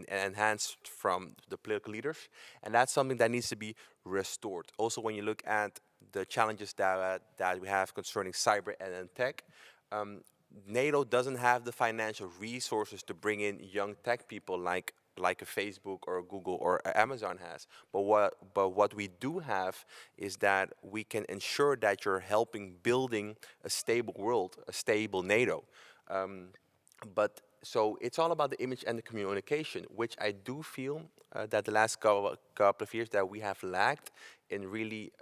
enhanced from the political leaders, and that's something that needs to be restored. Also, when you look at the challenges that we have concerning cyber and tech, NATO doesn't have the financial resources to bring in young tech people like a Facebook or a Google or Amazon has. But what we do have is that we can ensure that you're helping building a stable world, a stable NATO. So it's all about the image and the communication, which I do feel that the last couple of years that we have lacked in really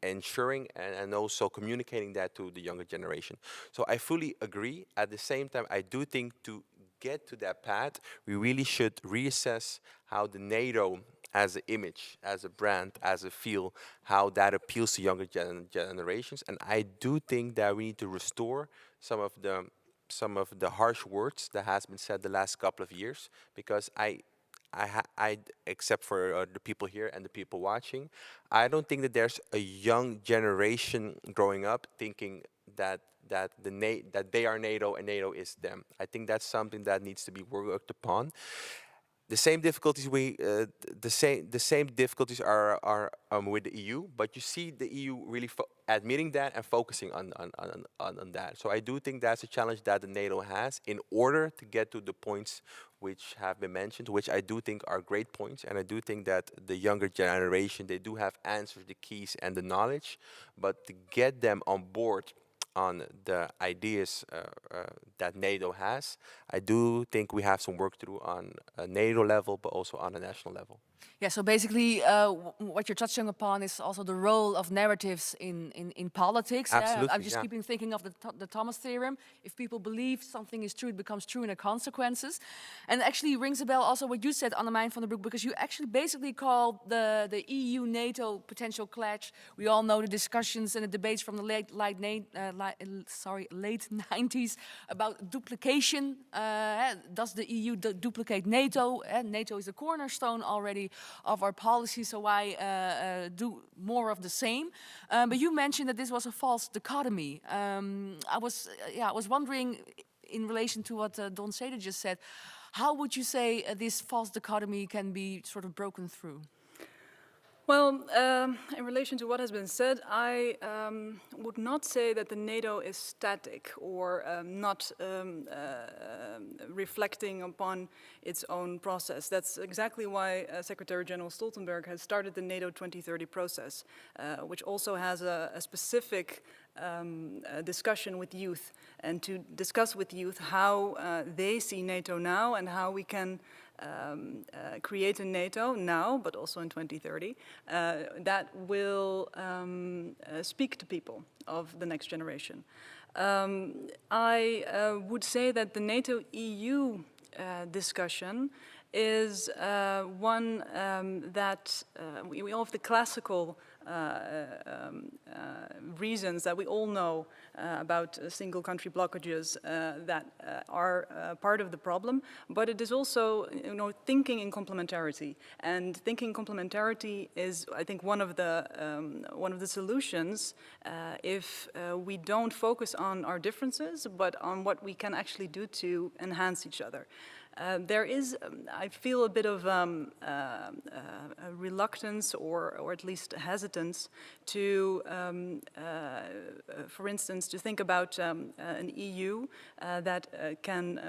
ensuring and also communicating that to the younger generation. So I fully agree. At the same time, I do think to get to that path, we really should reassess how the NATO as an image, as a brand, as a feel, how that appeals to younger generations. And I do think that we need to restore some of the harsh words that has been said the last couple of years, because I except for the people here and the people watching, I don't think that there's a young generation growing up thinking that they are NATO and NATO is them. I think that's something that needs to be worked upon. The same difficulties the same difficulties are with the EU, but you see the EU really admitting that and focusing on that. So I do think that's a challenge that the NATO has in order to get to the points which have been mentioned, which I do think are great points, and I do think that the younger generation, they do have answers, the keys, and the knowledge, but to get them on board on the ideas that NATO has, I do think we have some work to do on a NATO level, but also on a national level. Yeah, so basically what you're touching upon is also the role of narratives in politics. Absolutely, I'm just keeping thinking of the Thomas theorem. If people believe something is true, it becomes true in the consequences. And actually rings a bell also what you said, Annemijn van der Broek, because you actually basically called the EU-NATO potential clash. We all know the discussions and the debates from the late 90s about duplication. Does the EU duplicate NATO? NATO is a cornerstone already of our policy, so why do more of the same? But you mentioned that this was a false dichotomy. I was wondering, in relation to what Don Seder just said, how would you say this false dichotomy can be sort of broken through? Well, in relation to what has been said, I would not say that the NATO is static or not reflecting upon its own process. That's exactly why Secretary General Stoltenberg has started the NATO 2030 process, which also has a specific discussion with youth, and to discuss with youth how they see NATO now and how we can create a NATO now, but also in 2030, that will speak to people of the next generation. I would say that the NATO-EU discussion is one that we all have the classical reasons that we all know about single country blockages that are part of the problem, but it is also, thinking in complementarity. And thinking complementarity is, I think, one of the solutions if we don't focus on our differences, but on what we can actually do to enhance each other. There is, I feel, a bit of a reluctance or at least hesitance to, for instance, to think about an EU that can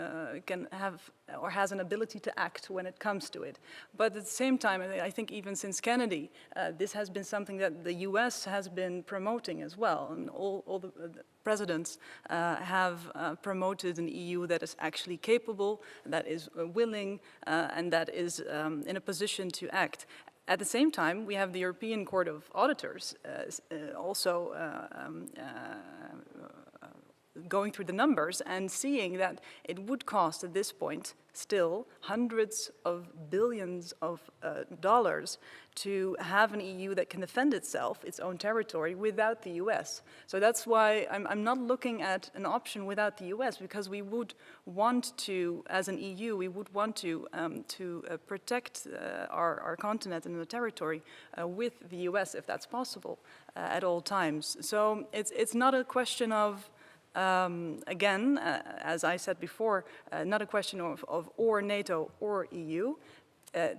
have or has an ability to act when it comes to it. But at the same time, I think even since Kennedy, this has been something that the US has been promoting as well. And all the presidents have promoted an EU that is actually capable, that is willing, and that is in a position to act. At the same time, we have the European Court of Auditors also going through the numbers and seeing that it would cost at this point still hundreds of billions of dollars to have an EU that can defend itself, its own territory, without the US. So that's why I'm not looking at an option without the US, because we would want to, as an EU, we would want to protect our continent and the territory with the US, if that's possible, at all times. So it's not a question of again, as I said before, not a question of or NATO or EU.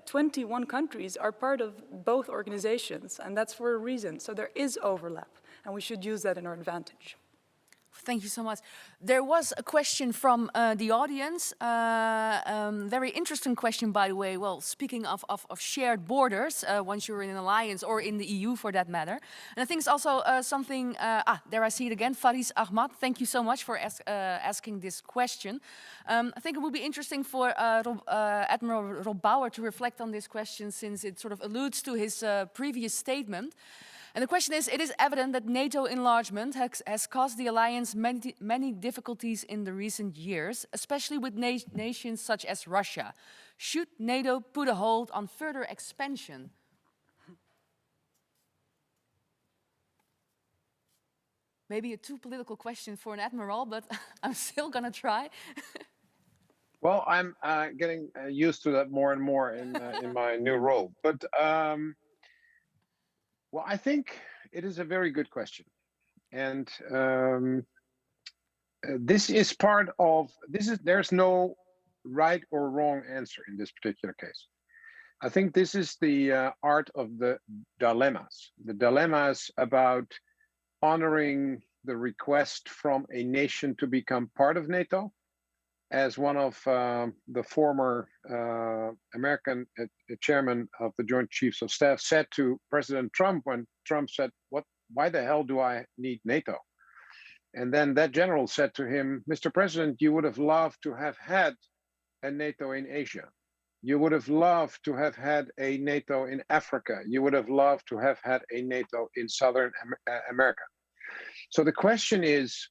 21 countries are part of both organizations, and that's for a reason. So there is overlap, and we should use that in our advantage. Thank you so much. There was a question from the audience. Very interesting question, by the way. Well, speaking of shared borders, once you're in an alliance or in the EU for that matter. And I think it's also something, there I see it again, Faris Ahmad. Thank you so much for asking this question. I think it would be interesting for Admiral Rob Bauer to reflect on this question, since it sort of alludes to his previous statement. And the question is, it is evident that NATO enlargement has caused the alliance many difficulties in the recent years, especially with nations such as Russia. Should NATO put a hold on further expansion? Maybe a too political question for an admiral, but I'm still going to try. Well, I'm getting used to that more and more in my new role. But well, I think it is a very good question. And there's no right or wrong answer in this particular case. I think this is the art of the dilemmas about honoring the request from a nation to become part of NATO. As one of the former American chairman of the Joint Chiefs of Staff said to President Trump when Trump said, why the hell do I need NATO? And then that general said to him, Mr. President, you would have loved to have had a NATO in Asia. You would have loved to have had a NATO in Africa. You would have loved to have had a NATO in Southern America. So the question is,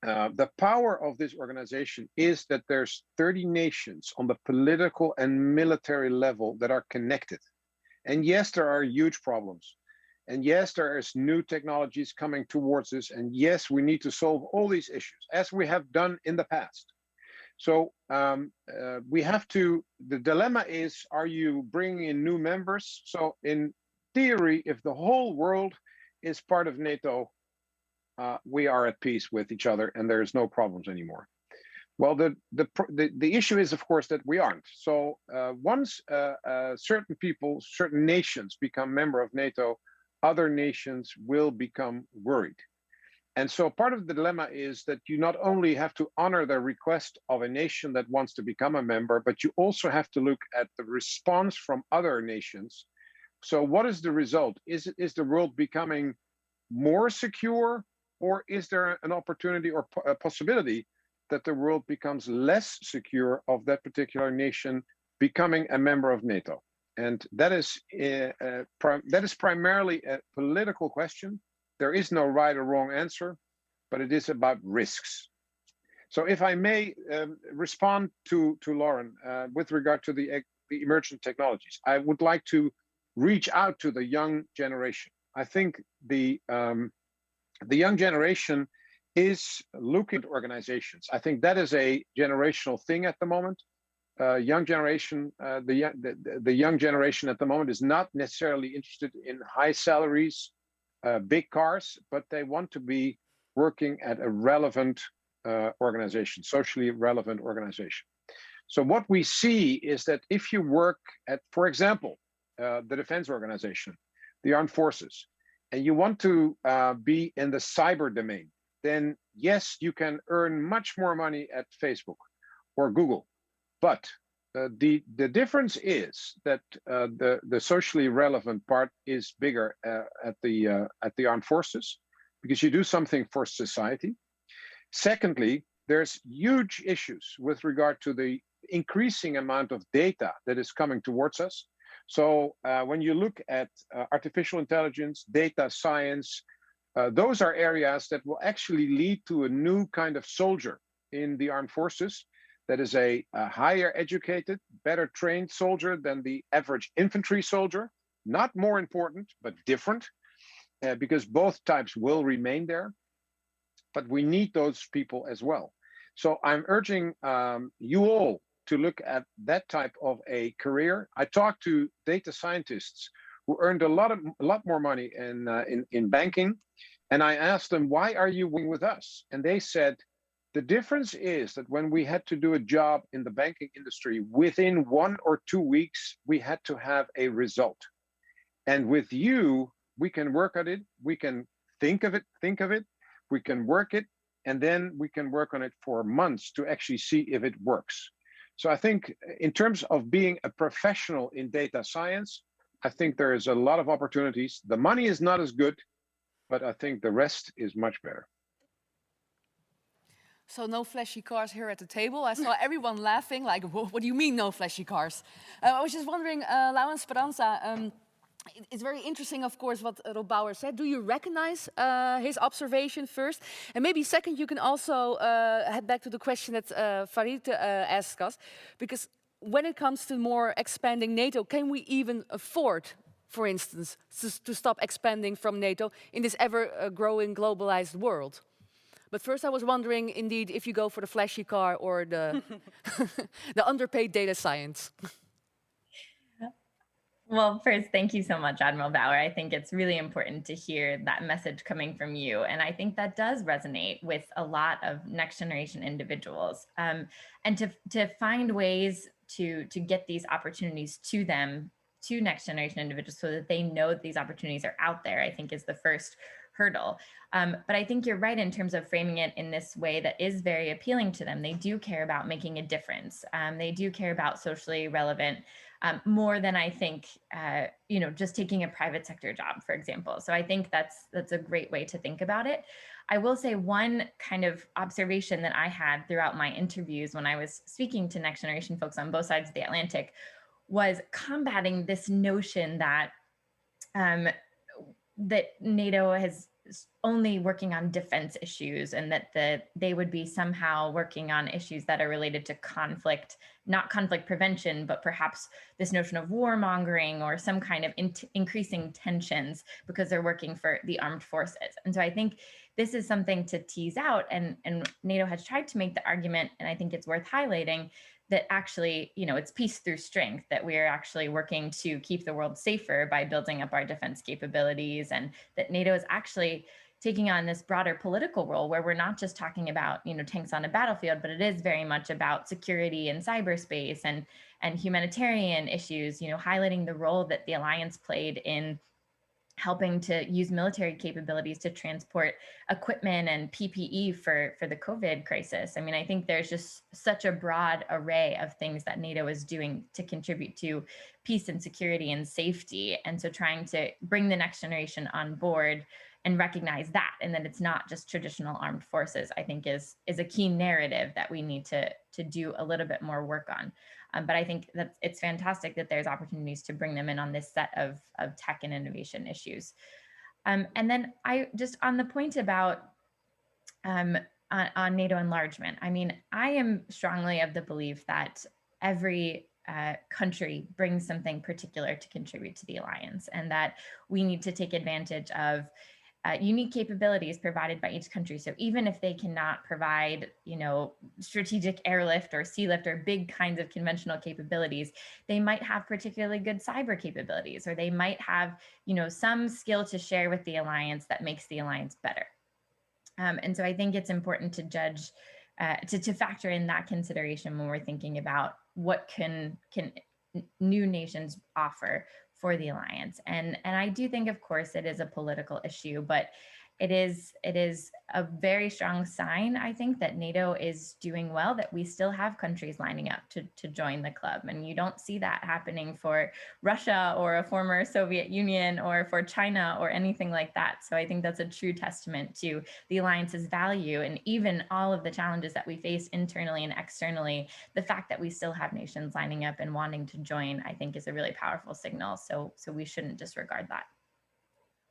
the power of this organization is that there's 30 nations on the political and military level that are connected. And yes, there are huge problems. And yes, there is new technologies coming towards us. And yes, we need to solve all these issues, as we have done in the past. So we have to, the dilemma is, are you bringing in new members? So in theory, if the whole world is part of NATO, we are at peace with each other and there's no problems anymore. Well, the issue is, of course, that we aren't. So once certain people, certain nations become member of NATO, other nations will become worried. And so part of the dilemma is that you not only have to honor the request of a nation that wants to become a member, but you also have to look at the response from other nations. So what is the result? Is the world becoming more secure, or is there an opportunity or a possibility that the world becomes less secure of that particular nation becoming a member of NATO? And that is primarily a political question. There is no right or wrong answer, but it is about risks. So if I may respond to Lauren with regard to the emergent technologies, I would like to reach out to the young generation. I think the young generation is looking at organizations. I think that is a generational thing at the moment. Young generation, the young generation at the moment is not necessarily interested in high salaries, big cars, but they want to be working at a relevant organization, socially relevant organization. So what we see is that if you work at, for example, the defense organization, the armed forces, and you want to be in the cyber domain, then yes, you can earn much more money at Facebook or Google. But the difference is that the socially relevant part is bigger at the armed forces, because you do something for society. Secondly, there's huge issues with regard to the increasing amount of data that is coming towards us. So when you look at artificial intelligence, data science, those are areas that will actually lead to a new kind of soldier in the armed forces that is a higher educated, better trained soldier than the average infantry soldier. Not more important, but different, because both types will remain there. But we need those people as well. So I'm urging you all to look at that type of a career. I talked to data scientists who earned a lot more money in banking, and I asked them, why are you working with us? And they said, the difference is that when we had to do a job in the banking industry, within 1 or 2 weeks, we had to have a result. And with you, we can work at it, we can think of it, we can work it, and then we can work on it for months to actually see if it works. So I think in terms of being a professional in data science, I think there is a lot of opportunities. The money is not as good, but I think the rest is much better. So no flashy cars here at the table. I saw everyone laughing, like, what do you mean no flashy cars? I was just wondering, Lau and Speranza, it's very interesting, of course, what Rob Bauer said. Do you recognize his observation first? And maybe second, you can also head back to the question that Farid asked us. Because when it comes to more expanding NATO, can we even afford, for instance, to stop expanding from NATO in this ever-growing globalized world? But first I was wondering, indeed, if you go for the flashy car or the, the underpaid data science. Well, first, thank you so much, Admiral Bauer. I think it's really important to hear that message coming from you. And I think that does resonate with a lot of next generation individuals. And to find ways to get these opportunities to them, to next generation individuals, so that they know that these opportunities are out there, I think is the first hurdle. But I think you're right in terms of framing it in this way that is very appealing to them. They do care about making a difference. They do care about socially relevant more than I think, just taking a private sector job, for example. So I think that's a great way to think about it. I will say one kind of observation that I had throughout my interviews when I was speaking to next generation folks on both sides of the Atlantic was combating this notion that that NATO is only working on defense issues, and that they would be somehow working on issues that are related to conflict, not conflict prevention, but perhaps this notion of warmongering or some kind of increasing tensions because they're working for the armed forces. And so I think this is something to tease out, and NATO has tried to make the argument, and I think it's worth highlighting, that actually, it's peace through strength, that we are actually working to keep the world safer by building up our defense capabilities, and that NATO is actually taking on this broader political role where we're not just talking about, tanks on a battlefield, but it is very much about security in cyberspace and humanitarian issues, highlighting the role that the alliance played in helping to use military capabilities to transport equipment and PPE for the COVID crisis. I mean, I think there's just such a broad array of things that NATO is doing to contribute to peace and security and safety. And so trying to bring the next generation on board and recognize that, and that it's not just traditional armed forces, I think is a key narrative that we need to do a little bit more work on. But I think that it's fantastic that there's opportunities to bring them in on this set of tech and innovation issues. And then I just on the point about on NATO enlargement. I mean, I am strongly of the belief that every country brings something particular to contribute to the alliance, and that we need to take advantage of unique capabilities provided by each country. So even if they cannot provide, strategic airlift or sea lift or big kinds of conventional capabilities, they might have particularly good cyber capabilities, or they might have, some skill to share with the alliance that makes the alliance better. And so I think it's important to judge, to factor in that consideration when we're thinking about what can new nations offer for the alliance. And I do think, of course, it is a political issue, but it is a very strong sign, I think, that NATO is doing well, that we still have countries lining up to join the club. And you don't see that happening for Russia or a former Soviet Union or for China or anything like that. So I think that's a true testament to the alliance's value. And even all of the challenges that we face internally and externally, the fact that we still have nations lining up and wanting to join, I think, is a really powerful signal. So we shouldn't disregard that.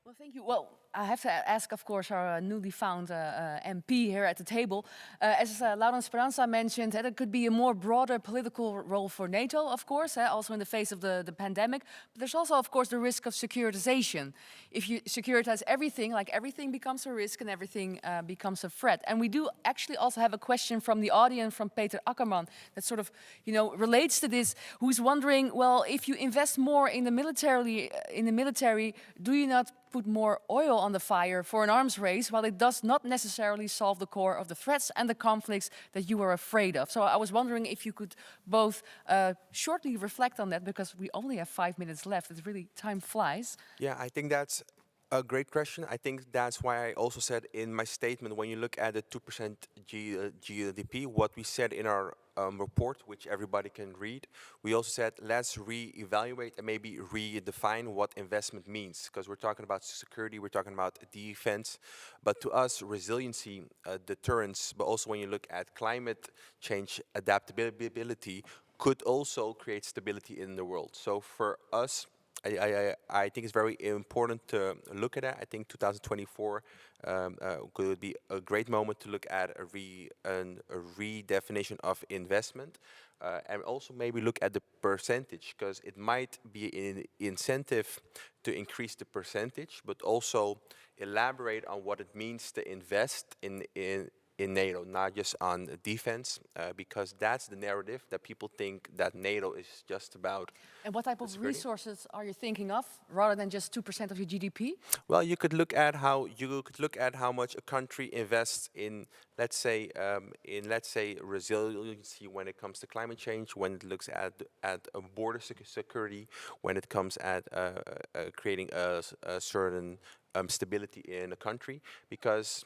Well, thank you. Well, I have to ask, of course, our newly found MP here at the table. As Laura Speranza mentioned, there could be a more broader political role for NATO, of course, also in the face of the pandemic. But there's also, of course, the risk of securitization. If you securitize everything, like everything becomes a risk and everything becomes a threat. And we do actually also have a question from the audience, from Peter Akkerman, that sort of, relates to this, who's wondering, well, if you invest more in the military, do you not put more oil on the fire for an arms race, while it does not necessarily solve the core of the threats and the conflicts that you are afraid of? So I was wondering if you could both shortly reflect on that, because we only have 5 minutes left. It's really, time flies. Yeah, I think that's a great question. I think that's why I also said in my statement, when you look at the 2% GDP, what we said in our report, which everybody can read, we also said, let's re-evaluate and maybe redefine what investment means. Because we're talking about security, we're talking about defense. But to us, resiliency, deterrence, but also when you look at climate change, adaptability, could also create stability in the world. So for us, I think it's very important to look at that. I think 2024 could be a great moment to look at a redefinition of investment, and also maybe look at the percentage, because it might be an incentive to increase the percentage, but also elaborate on what it means to invest in NATO, not just on defense, because that's the narrative that people think that NATO is just about. And what type of resources are you thinking of, rather than just 2% of your GDP? Well, you could look at how much a country invests in, let's say, resiliency when it comes to climate change, when it looks at border security, when it comes at creating a certain stability in a country, because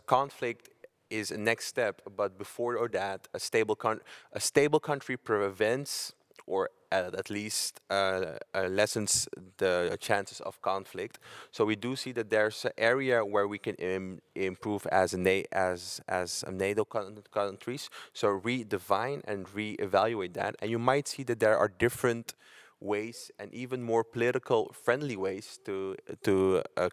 conflict is a next step, but before that, a stable country prevents, or at least lessens the chances of conflict. So we do see that there's an area where we can improve as NATO countries. So redefine and reevaluate that, and you might see that there are different ways, and even more political friendly ways to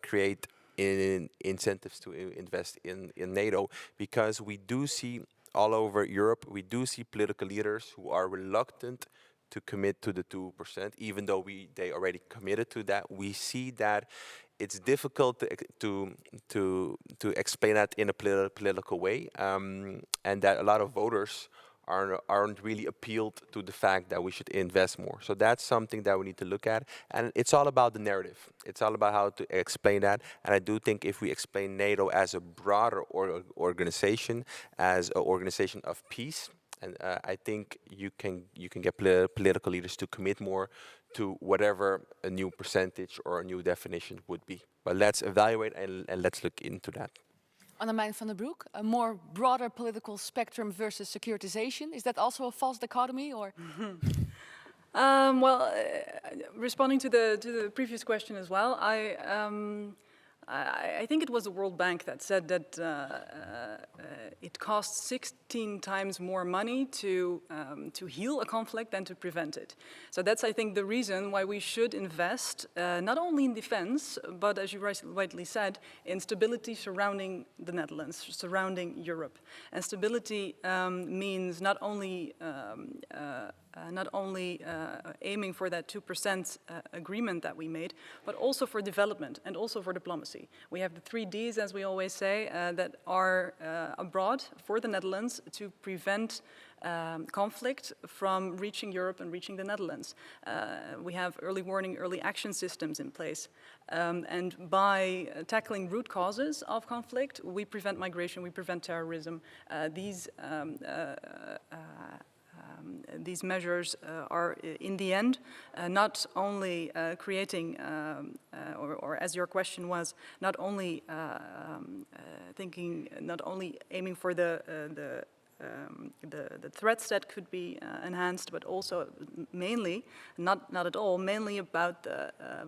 create incentives to invest in NATO, because we do see all over Europe, we do see political leaders who are reluctant to commit to the 2%, even though they already committed to that. We see that it's difficult to explain that in a political way, and that a lot of voters aren't really appealed to the fact that we should invest more. So that's something that we need to look at. And it's all about the narrative. It's all about how to explain that. And I do think if we explain NATO as a broader organization, as an organization of peace, and I think you can get political leaders to commit more to whatever a new percentage or a new definition would be. But let's evaluate and let's look into that. Annemijn van der Broek, a more broader political spectrum versus securitization. Is that also a false dichotomy, or? Well, responding to the previous question as well, I think it was the World Bank that said that it costs 16 times more money to heal a conflict than to prevent it. So that's, I think, the reason why we should invest not only in defense, but as you rightly said, in stability surrounding the Netherlands, surrounding Europe. And stability means not only aiming for that 2% agreement that we made, but also for development and also for diplomacy. We have the 3 Ds, as we always say, that are abroad for the Netherlands to prevent conflict from reaching Europe and reaching the Netherlands. We have early warning, early action systems in place. And by tackling root causes of conflict, we prevent migration, we prevent terrorism. These measures are, in the end, not only creating, or as your question was, not only aiming for the threats that could be enhanced, but also mainly, not at all, mainly about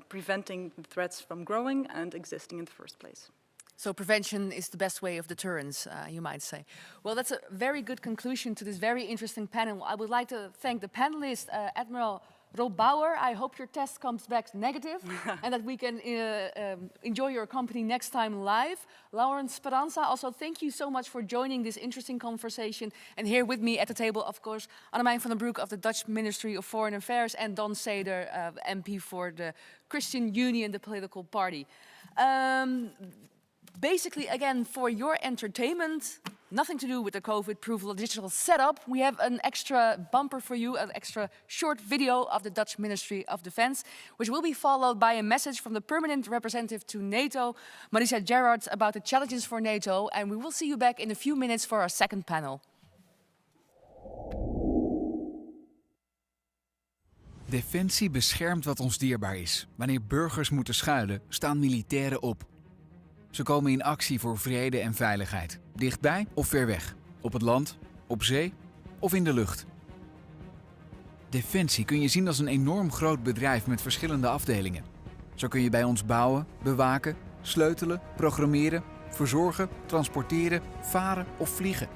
preventing threats from growing and existing in the first place. So prevention is the best way of deterrence, you might say. Well, that's a very good conclusion to this very interesting panel. I would like to thank the panelists, Admiral Rob Bauer. I hope your test comes back negative and that we can enjoy your company next time live. Lauren Speranza, also thank you so much for joining this interesting conversation. And here with me at the table, of course, Annemijn van den Broek of the Dutch Ministry of Foreign Affairs and Don Seder, MP for the Christian Union, the political party. Basically, again, for your entertainment, nothing to do with the COVID-proof digital setup, we have an extra bumper for you, an extra short video of the Dutch Ministry of Defense, which will be followed by a message from the permanent representative to NATO, Marisa Gerards, about the challenges for NATO. And we will see you back in a few minutes for our second panel. Defensie beschermt wat ons dierbaar is. Wanneer burgers moeten schuilen, staan militairen op. Ze komen in actie voor vrede en veiligheid. Dichtbij of ver weg. Op het land, op zee of in de lucht. Defensie kun je zien als een enorm groot bedrijf met verschillende afdelingen. Zo kun je bij ons bouwen, bewaken, sleutelen, programmeren, verzorgen, transporteren, varen of vliegen.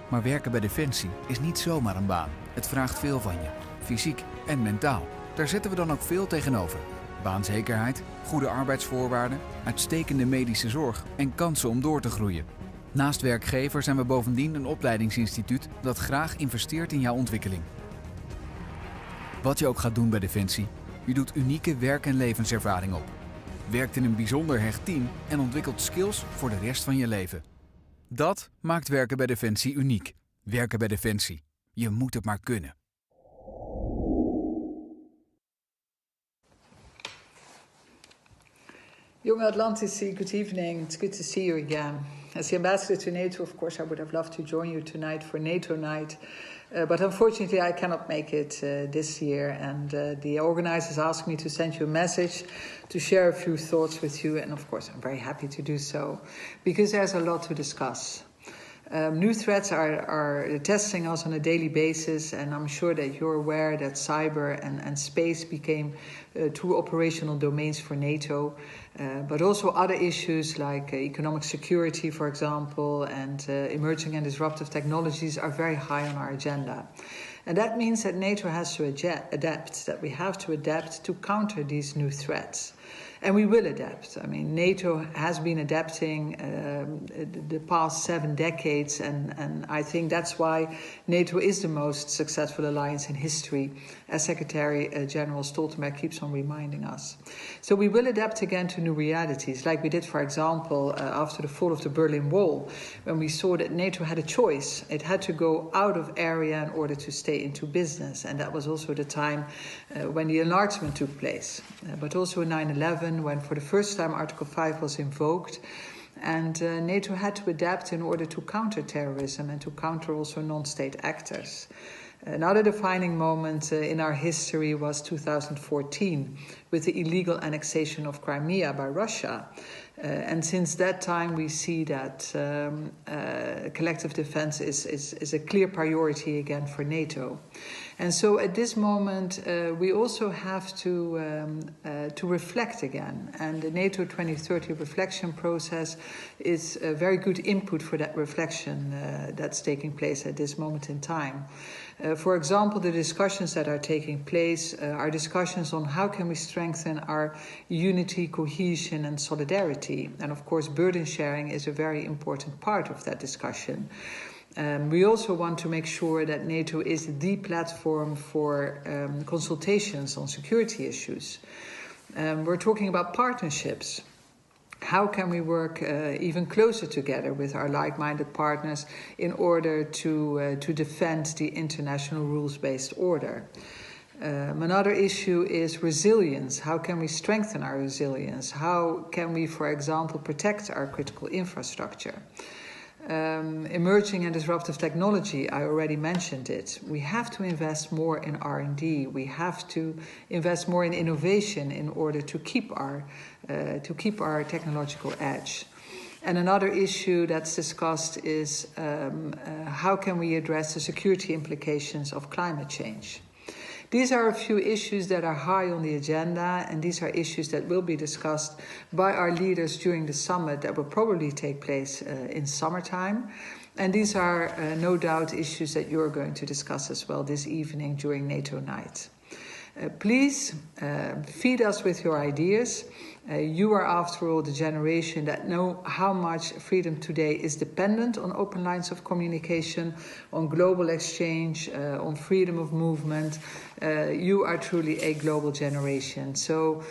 Maar werken bij Defensie is niet zomaar een baan. Het vraagt veel van je, fysiek en mentaal. Daar zetten we dan ook veel tegenover. Baanzekerheid, goede arbeidsvoorwaarden, uitstekende medische zorg en kansen om door te groeien. Naast werkgever zijn we bovendien een opleidingsinstituut dat graag investeert in jouw ontwikkeling. Wat je ook gaat doen bij Defensie, je doet unieke werk- en levenservaring op. Werkt in een bijzonder hecht team en ontwikkelt skills voor de rest van je leven. Dat maakt werken bij Defensie uniek. Werken bij Defensie. Je moet het maar kunnen. Young Atlantici, good evening. It's good to see you again. As the ambassador to NATO, of course, I would have loved to join you tonight for NATO night. But unfortunately, I cannot make it this year. And the organizers asked me to send you a message to share a few thoughts with you. And of course, I'm very happy to do so, because there's a lot to discuss. New threats are testing us on a daily basis, and I'm sure that you're aware that cyber and space became 2 operational domains for NATO, but also other issues like economic security, for example, and emerging and disruptive technologies are very high on our agenda. And that means that NATO has to adapt, that we have to adapt to counter these new threats. And we will adapt. I mean, NATO has been adapting the past 7 decades, and I think that's why NATO is the most successful alliance in history, as Secretary General Stoltenberg keeps on reminding us. So we will adapt again to new realities, like we did, for example, after the fall of the Berlin Wall, when we saw that NATO had a choice. It had to go out of area in order to stay into business, and that was also the time when the enlargement took place, but also in 9/11, when for the first time Article 5 was invoked, and NATO had to adapt in order to counter terrorism and to counter also non-state actors. Another defining moment in our history was 2014 with the illegal annexation of Crimea by Russia. And since that time, we see that collective defense is a clear priority again for NATO. And so at this moment, we also have to reflect again. And the NATO 2030 reflection process is a very good input for that reflection that's taking place at this moment in time. For example, the discussions that are taking place are discussions on how can we strengthen our unity, cohesion and solidarity. And of course, burden sharing is a very important part of that discussion. We also want to make sure that NATO is the platform for consultations on security issues. We're talking about partnerships. How can we work even closer together with our like-minded partners in order to defend the international rules-based order? Another issue is resilience. How can we strengthen our resilience? How can we, for example, protect our critical infrastructure? Emerging and disruptive technology, I already mentioned it. We have to invest more in R&D. We have to invest more in innovation in order to keep our technological edge. And another issue that's discussed is how can we address the security implications of climate change? These are a few issues that are high on the agenda, and these are issues that will be discussed by our leaders during the summit that will probably take place in summertime. And these are no doubt issues that you're going to discuss as well this evening during NATO night. Please feed us with your ideas. You are, after all, the generation that know how much freedom today is dependent on open lines of communication, on global exchange, on freedom of movement. You are truly a global generation. So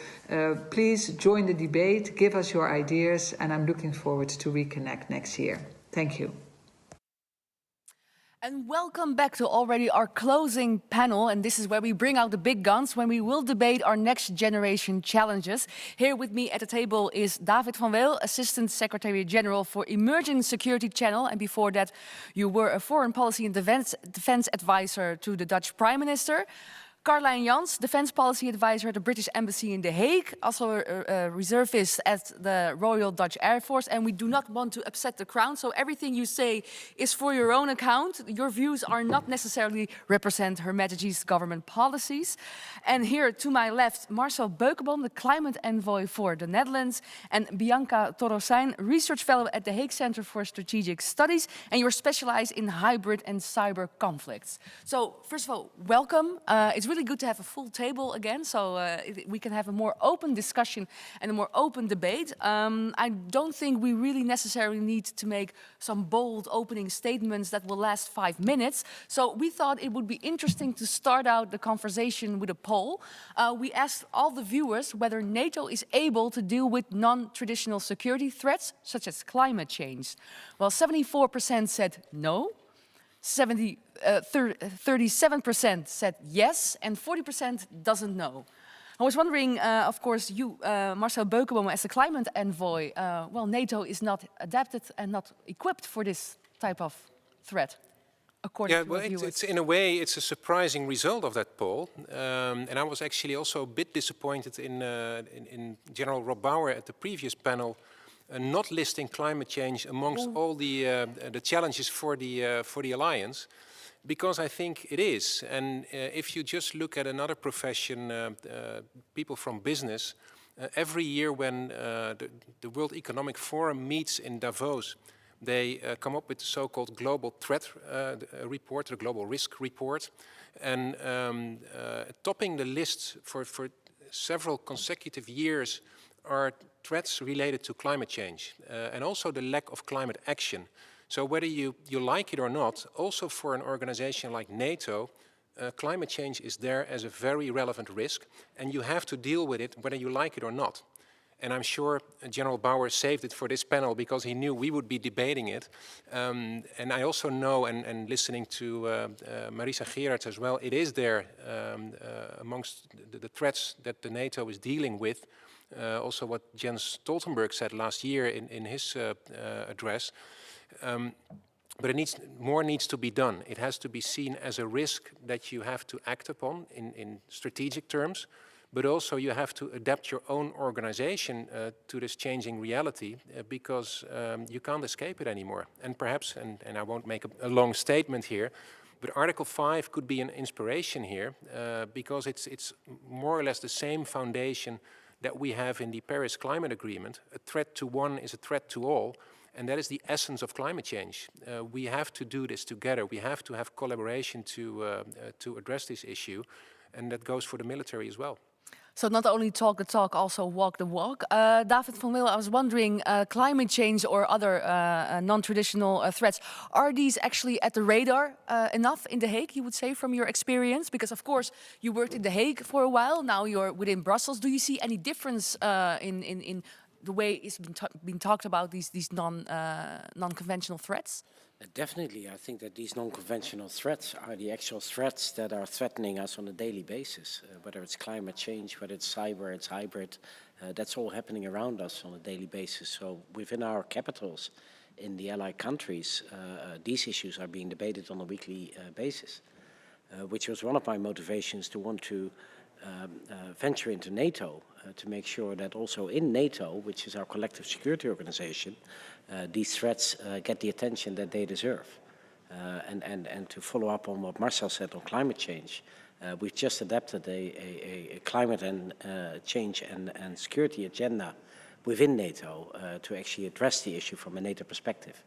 please join the debate, give us your ideas, and I'm looking forward to reconnect next year. Thank you. And welcome back to already our closing panel. And this is where we bring out the big guns when we will debate our next generation challenges. Here with me at the table is David van Weel, Assistant Secretary General for Emerging Security Channel. And before that, you were a Foreign Policy and Defense Advisor to the Dutch Prime Minister. Carlijn Jans, Defense Policy Advisor at the British Embassy in The Hague, also a reservist at the Royal Dutch Air Force. And we do not want to upset the crown, so everything you say is for your own account. Your views are not necessarily represent Her Majesty's government policies. And here to my left, Marcel Beukenboom, the Climate Envoy for the Netherlands, and Bianca Torosijn, Research Fellow at the Hague Center for Strategic Studies, and you're specialized in hybrid and cyber conflicts. So first of all, welcome. It's really good to have a full table again, so we can have a more open discussion and a more open debate. I don't think we really necessarily need to make some bold opening statements that will last 5 minutes. So we thought it would be interesting to start out the conversation with a poll. We asked all the viewers whether NATO is able to deal with non-traditional security threats, such as climate change. Well, 74% said no. 37% said yes, and 40% doesn't know. I was wondering, of course, you, Marcel Beukenboom, as a climate envoy, well, NATO is not adapted and not equipped for this type of threat, according to viewers. It's in a way, it's a surprising result of that poll. And I was actually also a bit disappointed in General Rob Bauer at the previous panel, not listing climate change amongst all the challenges for the alliance, because I think it is. And if you just look at another profession, people from business, every year when the World Economic Forum meets in Davos, they come up with the so-called global threat report, the global risk report, and topping the list for several consecutive years are threats related to climate change and also the lack of climate action. So whether you like it or not, also for an organization like NATO, climate change is there as a very relevant risk, and you have to deal with it whether you like it or not. And I'm sure General Bauer saved it for this panel because he knew we would be debating it. And I also know, and listening to Marisa Gerards as well, it is there amongst the threats that the NATO is dealing with. Also what Jens Stoltenberg said last year in his address. But more needs to be done. It has to be seen as a risk that you have to act upon in strategic terms, but also you have to adapt your own organization to this changing reality because you can't escape it anymore. And perhaps, and I won't make a long statement here, but Article 5 could be an inspiration here because it's more or less the same foundation that we have in the Paris Climate Agreement. A threat to one is a threat to all, and that is the essence of climate change. We have to do this together. We have to have collaboration to address this issue, and that goes for the military as well. So not only talk the talk, also walk the walk. David van Mille, I was wondering, climate change or other non-traditional threats, are these actually at the radar enough in The Hague, you would say, from your experience? Because of course, you worked in The Hague for a while, now you're within Brussels. Do you see any difference in the way it's been talked about, these non-conventional threats? Definitely, I think that these non-conventional threats are the actual threats that are threatening us on a daily basis. Whether it's climate change, whether it's cyber, it's hybrid, that's all happening around us on a daily basis. So within our capitals, in the allied countries, these issues are being debated on a weekly basis, which was one of my motivations to want to venture into NATO, to make sure that also in NATO, which is our collective security organization, these threats get the attention that they deserve. And to follow up on what Marcel said on climate change, we've just adapted a climate and change and security agenda within NATO to actually address the issue from a NATO perspective.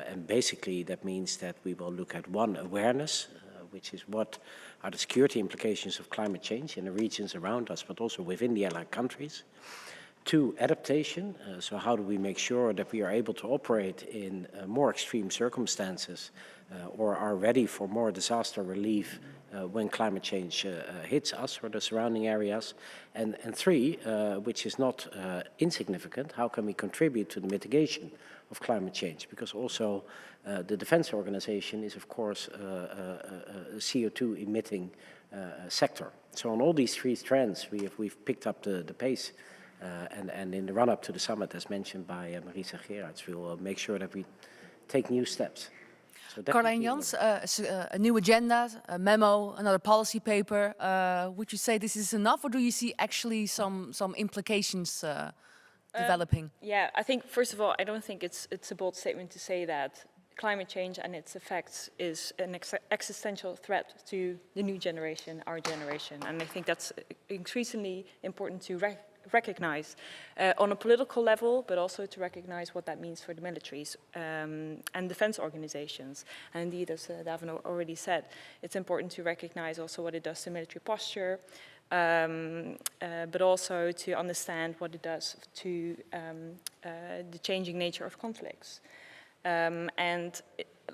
And basically that means that we will look at one, awareness, which is what are the security implications of climate change in the regions around us, but also within the allied countries. 2, adaptation. So how do we make sure that we are able to operate in more extreme circumstances or are ready for more disaster relief when climate change hits us or the surrounding areas. And 3, which is not insignificant, how can we contribute to the mitigation of climate change? Because also the defense organization is of course a CO2 emitting sector. So on all these 3 strands we've picked up the pace. And in the run-up to the summit, as mentioned by Marisa Gerards, we will make sure that we take new steps. So Carlijn Jans, a new agenda, a memo, another policy paper. Would you say this is enough, or do you see actually some implications developing? Yeah, I think, first of all, I don't think it's a bold statement to say that climate change and its effects is an existential threat to the new generation, our generation. And I think that's increasingly important to recognize on a political level, but also to recognize what that means for the militaries and defense organizations. And indeed, as Davin already said, it's important to recognize also what it does to military posture, but also to understand what it does to the changing nature of conflicts.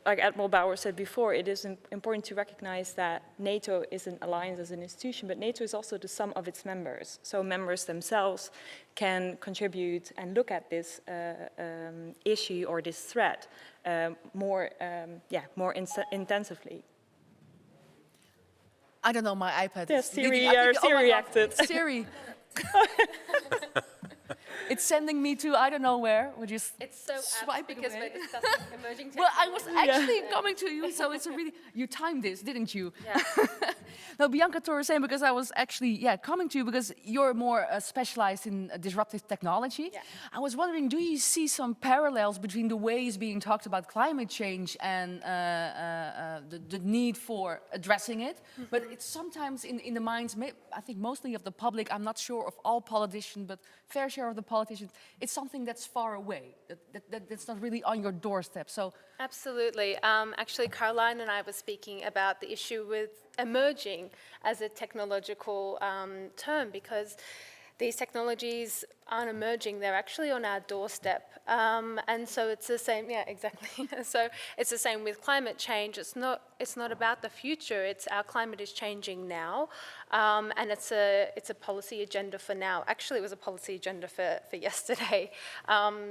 Like Admiral Bauer said before, it is important to recognize that NATO is an alliance as an institution, but NATO is also the sum of its members. So members themselves can contribute and look at this issue or this threat more intensively. I don't know, my iPad. Yes, Siri reacted. Siri. It's sending me to I don't know where. We're just swiping because away. we're discussing emerging technologies. Well, I was actually coming to you, so it's a really, you timed this, didn't you? Yeah. No, Bianca Torresem, because I was actually, coming to you because you're more specialized in disruptive technology. Yeah. I was wondering, do you see some parallels between the ways being talked about climate change and the need for addressing it? Mm-hmm. But it's sometimes in the minds, I think mostly of the public, I'm not sure of all politicians, but fair share of the politicians, it's something that's far away, that's not really on your doorstep. So absolutely. Actually, Caroline and I were speaking about the issue with emerging as a technological term, because these technologies aren't emerging, they're actually on our doorstep. And so it's the same, yeah, exactly. So it's the same with climate change. It's not about the future, it's our climate is changing now. And it's a policy agenda for now. Actually, it was a policy agenda for yesterday.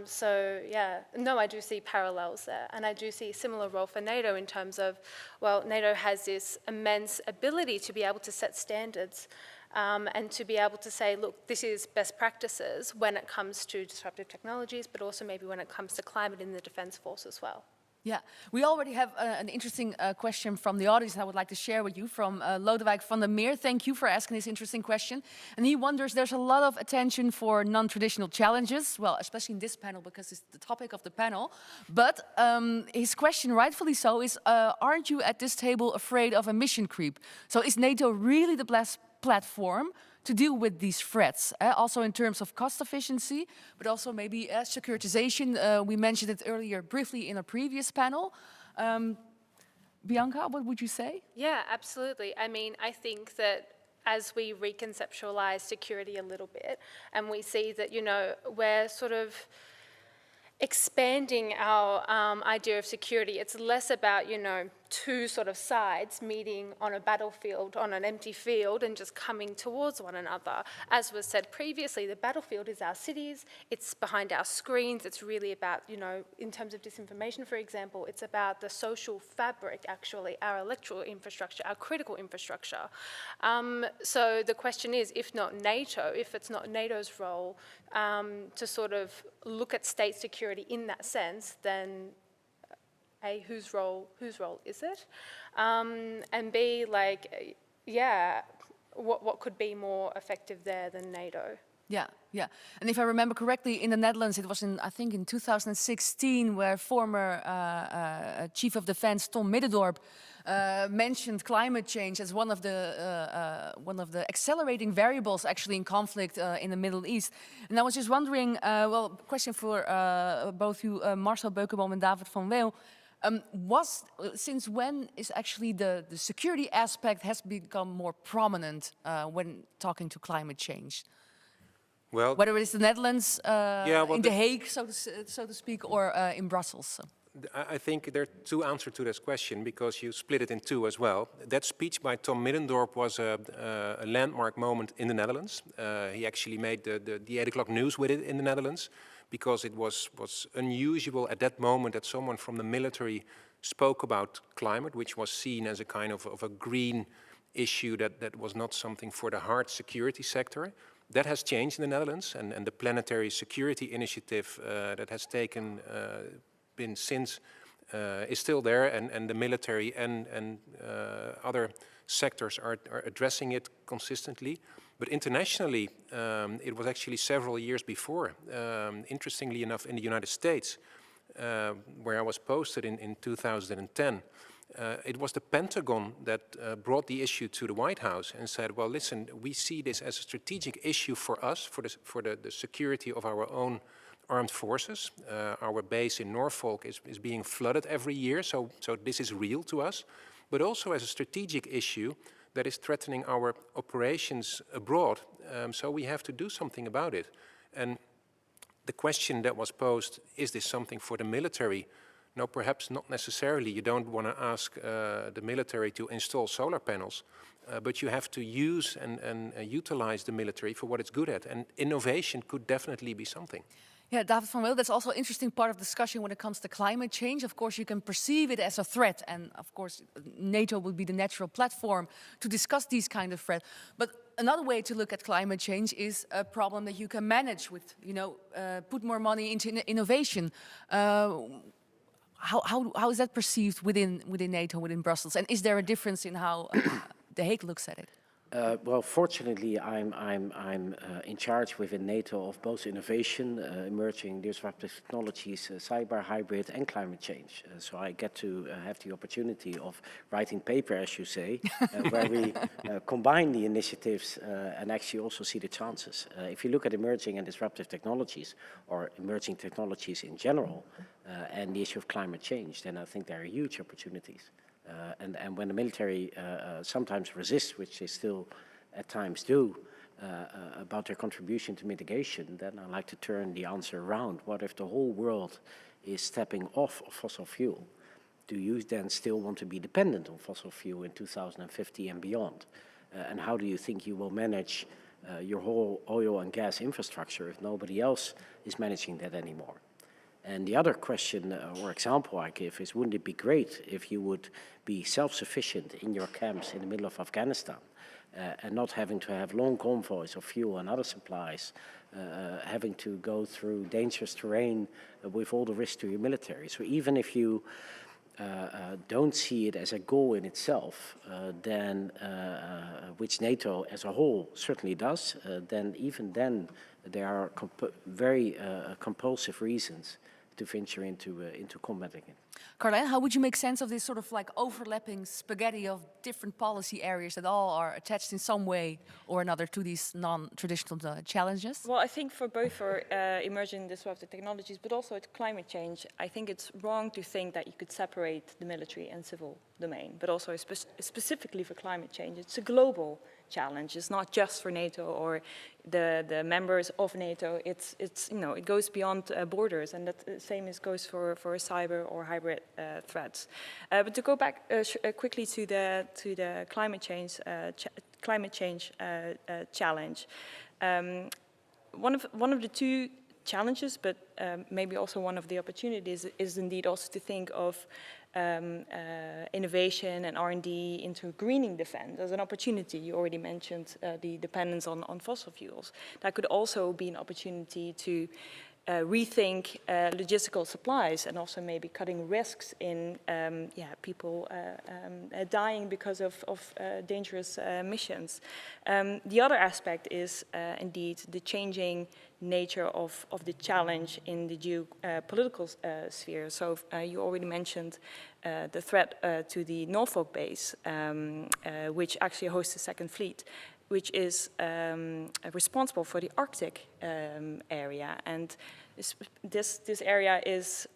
So yeah, no, I do see parallels there. And I do see a similar role for NATO in terms of, well, NATO has this immense ability to be able to set standards and to be able to say, look, this is best practices when it comes to disruptive technologies, but also maybe when it comes to climate in the defense force as well. Yeah, we already have an interesting question from the audience I would like to share with you from Lodewijk van der Meer. Thank you for asking this interesting question. And he wonders, there's a lot of attention for non-traditional challenges, well, especially in this panel because it's the topic of the panel. But his question, rightfully so, is aren't you at this table afraid of emission creep? So is NATO really the best platform to deal with these threats, also in terms of cost efficiency, but also maybe securitization. We mentioned it earlier briefly in a previous panel. Bianca, what would you say? Yeah, absolutely. I mean, I think that as we reconceptualize security a little bit, and we see that, you know, we're sort of expanding our idea of security. It's less about, you know, two sort of sides meeting on a battlefield, on an empty field, and just coming towards one another. As was said previously, the battlefield is our cities, it's behind our screens, it's really about, you know, in terms of disinformation, for example, it's about the social fabric, actually, our electoral infrastructure, our critical infrastructure. So the question is, if not NATO, if it's not NATO's role to sort of look at state security in that sense, then A, whose role is it? And B, like, yeah, what could be more effective there than NATO? Yeah, yeah. And if I remember correctly, in the Netherlands, it was I think in 2016, where former Chief of Defense Tom Middendorp mentioned climate change as one of the accelerating variables actually in conflict in the Middle East. And I was just wondering, well, question for both you, Marcel Beukeboom and David van Weel. Since when is actually the security aspect has become more prominent when talking to climate change? Well, whether it's the Netherlands, in The Hague, so to speak, or in Brussels. I think there are two answers to this question because you split it in two as well. That speech by Tom Middendorp was a landmark moment in the Netherlands. He actually made the 8 o'clock news with it in the Netherlands because it was unusual at that moment that someone from the military spoke about climate, which was seen as a kind of a green issue that was not something for the hard security sector. That has changed in the Netherlands, and the Planetary Security Initiative that has been since is still there, and the military and other sectors are addressing it consistently. But internationally, it was actually several years before. Interestingly enough, in the United States, where I was posted in 2010, it was the Pentagon that brought the issue to the White House and said, well, listen, we see this as a strategic issue for us, for the security of our own armed forces. Our base in Norfolk is being flooded every year, so this is real to us, but also as a strategic issue that is threatening our operations abroad. So we have to do something about it. And the question that was posed, is this something for the military? No, perhaps not necessarily. You don't want to ask the military to install solar panels, but you have to use and utilize the military for what it's good at. And innovation could definitely be something. Yeah, David van Weel, that's also an interesting part of discussion when it comes to climate change. Of course, you can perceive it as a threat, and of course, NATO would be the natural platform to discuss these kind of threats. But another way to look at climate change is a problem that you can manage with, you know, put more money into innovation. How is that perceived within NATO, within Brussels? And is there a difference in how The Hague looks at it? Well, fortunately, I'm in charge within NATO of both innovation, emerging disruptive technologies, cyber, hybrid, and climate change. So I get to have the opportunity of writing paper, as you say, where we combine the initiatives and actually also see the chances. If you look at emerging and disruptive technologies, or emerging technologies in general, and the issue of climate change, then I think there are huge opportunities. And when the military sometimes resists, which they still at times do, about their contribution to mitigation, then I like to turn the answer around. What if the whole world is stepping off of fossil fuel? Do you then still want to be dependent on fossil fuel in 2050 and beyond? And how do you think you will manage your whole oil and gas infrastructure if nobody else is managing that anymore? And the other question or example I give is, wouldn't it be great if you would be self-sufficient in your camps in the middle of Afghanistan and not having to have long convoys of fuel and other supplies, having to go through dangerous terrain with all the risk to your military. So even if you don't see it as a goal in itself, then which NATO as a whole certainly does, then even then there are very compulsive reasons to venture into combating it. Carlijn, how would you make sense of this sort of like overlapping spaghetti of different policy areas that all are attached in some way or another to these non-traditional challenges? Well, I think for both for emerging disruptive technologies, but also at climate change, I think it's wrong to think that you could separate the military and civil domain, but also specifically for climate change. It's a global challenge. It's not just for NATO or the members of NATO. It's it goes beyond borders, and that same goes for cyber or hybrid threats. But to go back quickly to the climate change challenge, one of the two challenges, but maybe also one of the opportunities, is indeed also to think of innovation and R&D into greening defense as an opportunity. You already mentioned the dependence on fossil fuels. That could also be an opportunity to rethink logistical supplies and also maybe cutting risks in people dying because of dangerous missions. The other aspect is indeed the changing nature of the challenge in the geopolitical sphere. So you already mentioned the threat to the Norfolk base, which actually hosts the Second Fleet, which is responsible for the Arctic area. And this area is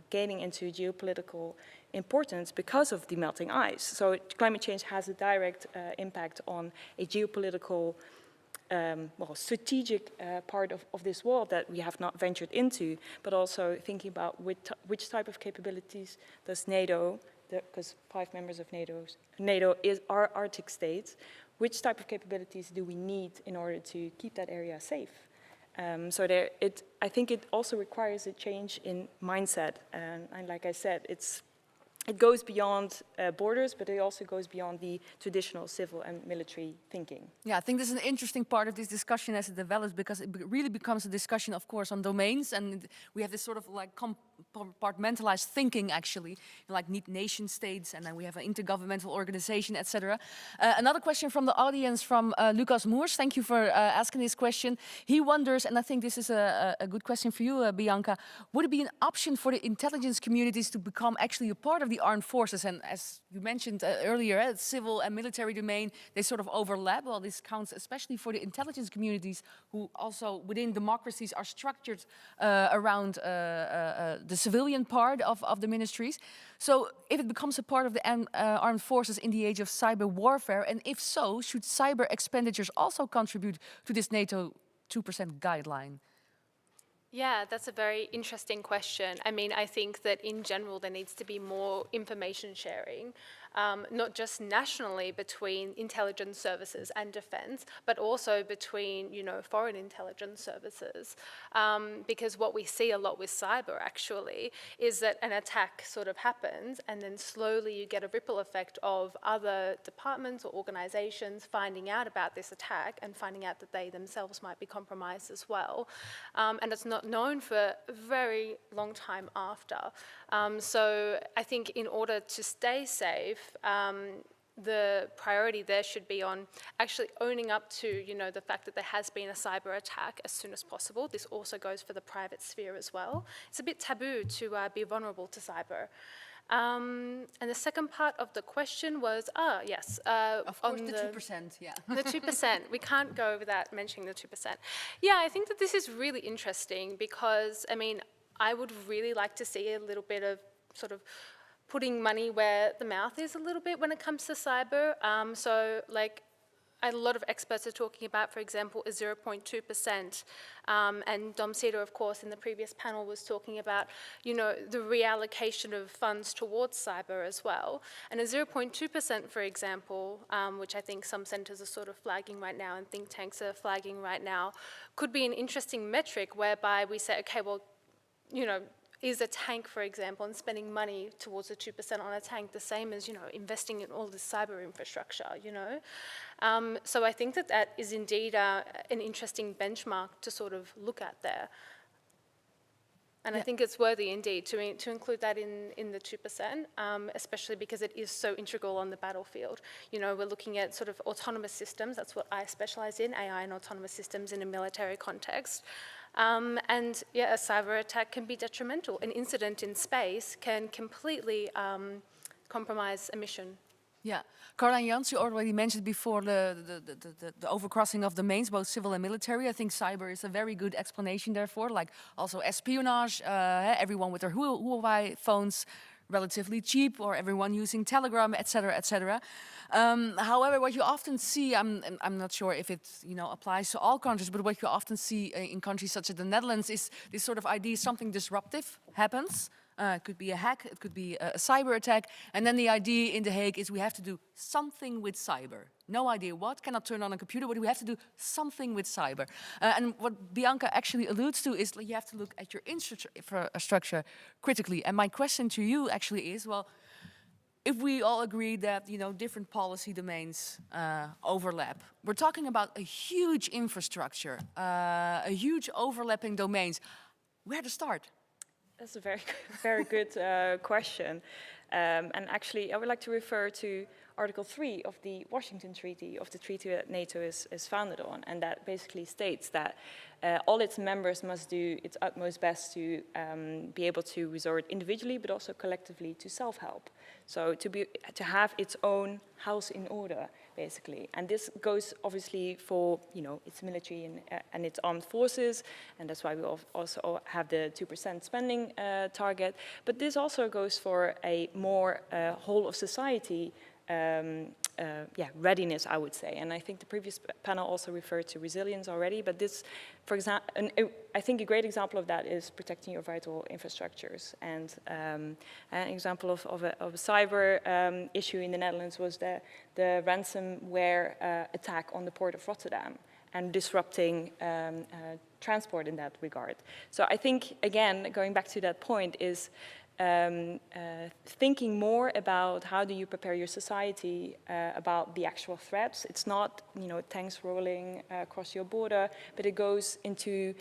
gaining into geopolitical importance because of the melting ice. So climate change has a direct impact on a geopolitical strategic part of this world that we have not ventured into, but also thinking about which type of capabilities does NATO, because 5 members of NATO are Arctic states, which type of capabilities do we need in order to keep that area safe? I think it also requires a change in mindset, and like I said, it goes beyond borders, but it also goes beyond the traditional civil and military thinking. Yeah, I think this is an interesting part of this discussion as it develops, because it really becomes a discussion, of course, on domains, and we have this sort of like compartmentalized thinking, actually, like nation states, and then we have an intergovernmental organization, etc. Another question from the audience from Lucas Moers. Thank you for asking this question. He wonders, and I think this is a good question for you, Bianca, would it be an option for the intelligence communities to become actually a part of the armed forces? And as you mentioned earlier, civil and military domain, they sort of overlap. Well, this counts especially for the intelligence communities who also within democracies are structured around the civilian part of the ministries. So if it becomes a part of the armed forces in the age of cyber warfare, and if so, should cyber expenditures also contribute to this NATO 2% guideline? Yeah, that's a very interesting question. I mean, I think that in general there needs to be more information sharing, not just nationally between intelligence services and defense, but also between, foreign intelligence services. Because what we see a lot with cyber actually is that an attack sort of happens and then slowly you get a ripple effect of other departments or organizations finding out about this attack and finding out that they themselves might be compromised as well. And it's not known for a very long time after. So I think in order to stay safe, the priority there should be on actually owning up to, the fact that there has been a cyber attack as soon as possible. This also goes for the private sphere as well. It's a bit taboo to be vulnerable to cyber. And the second part of the question was, yes. Of course, the 2%, yeah. The 2%. We can't go without mentioning the 2%. Yeah, I think that this is really interesting because, I mean, I would really like to see a little bit of sort of putting money where the mouth is a little bit when it comes to cyber. So, like, a lot of experts are talking about, for example, a 0.2%. And Dom Cedar, of course, in the previous panel was talking about, the reallocation of funds towards cyber as well. And a 0.2%, for example, which I think some centres are sort of flagging right now and think tanks are flagging right now, could be an interesting metric whereby we say, okay, well, is a tank, for example, and spending money towards the 2% on a tank the same as, investing in all this cyber infrastructure, So I think that is indeed an interesting benchmark to sort of look at there. And I think it's worthy indeed to include that in the 2%, especially because it is so integral on the battlefield. We're looking at sort of autonomous systems. That's what I specialize in, AI and autonomous systems in a military context. And yeah, a cyber attack can be detrimental. An incident in space can completely compromise a mission. Yeah, Caroline Jans, you already mentioned before the overcrossing of domains, both civil and military. I think cyber is a very good explanation therefore, like also espionage, everyone with their Huawei phones, relatively cheap, or everyone using Telegram, etc., etc. However, what you often see, I'm not sure if it applies to all countries, but what you often see in countries such as the Netherlands is this sort of idea: something disruptive happens. It could be a hack, it could be a cyber attack, and then the idea in The Hague is we have to do something with cyber. No idea what, cannot turn on a computer, but we have to do something with cyber. And what Bianca actually alludes to is you have to look at your infrastructure critically. And my question to you actually is, well, if we all agree that different policy domains overlap, we're talking about a huge infrastructure, a huge overlapping domains. Where to start? That's a very good question. And actually, I would like to refer to Article 3 of the Washington Treaty, of the treaty that NATO is founded on. And that basically states that all its members must do its utmost best to be able to resort individually, but also collectively to self-help. So to have its own house in order, basically. And this goes obviously for its military and its armed forces, and that's why we also have the 2% spending target. But this also goes for a more whole of society readiness, I would say. And I think the previous panel also referred to resilience already, but this, for example, I think a great example of that is protecting your vital infrastructures. And an example of a cyber issue in the Netherlands was the ransomware attack on the port of Rotterdam and disrupting transport in that regard. So I think, again, going back to that point is thinking more about how do you prepare your society about the actual threats. It's not, tanks rolling across your border, but it goes into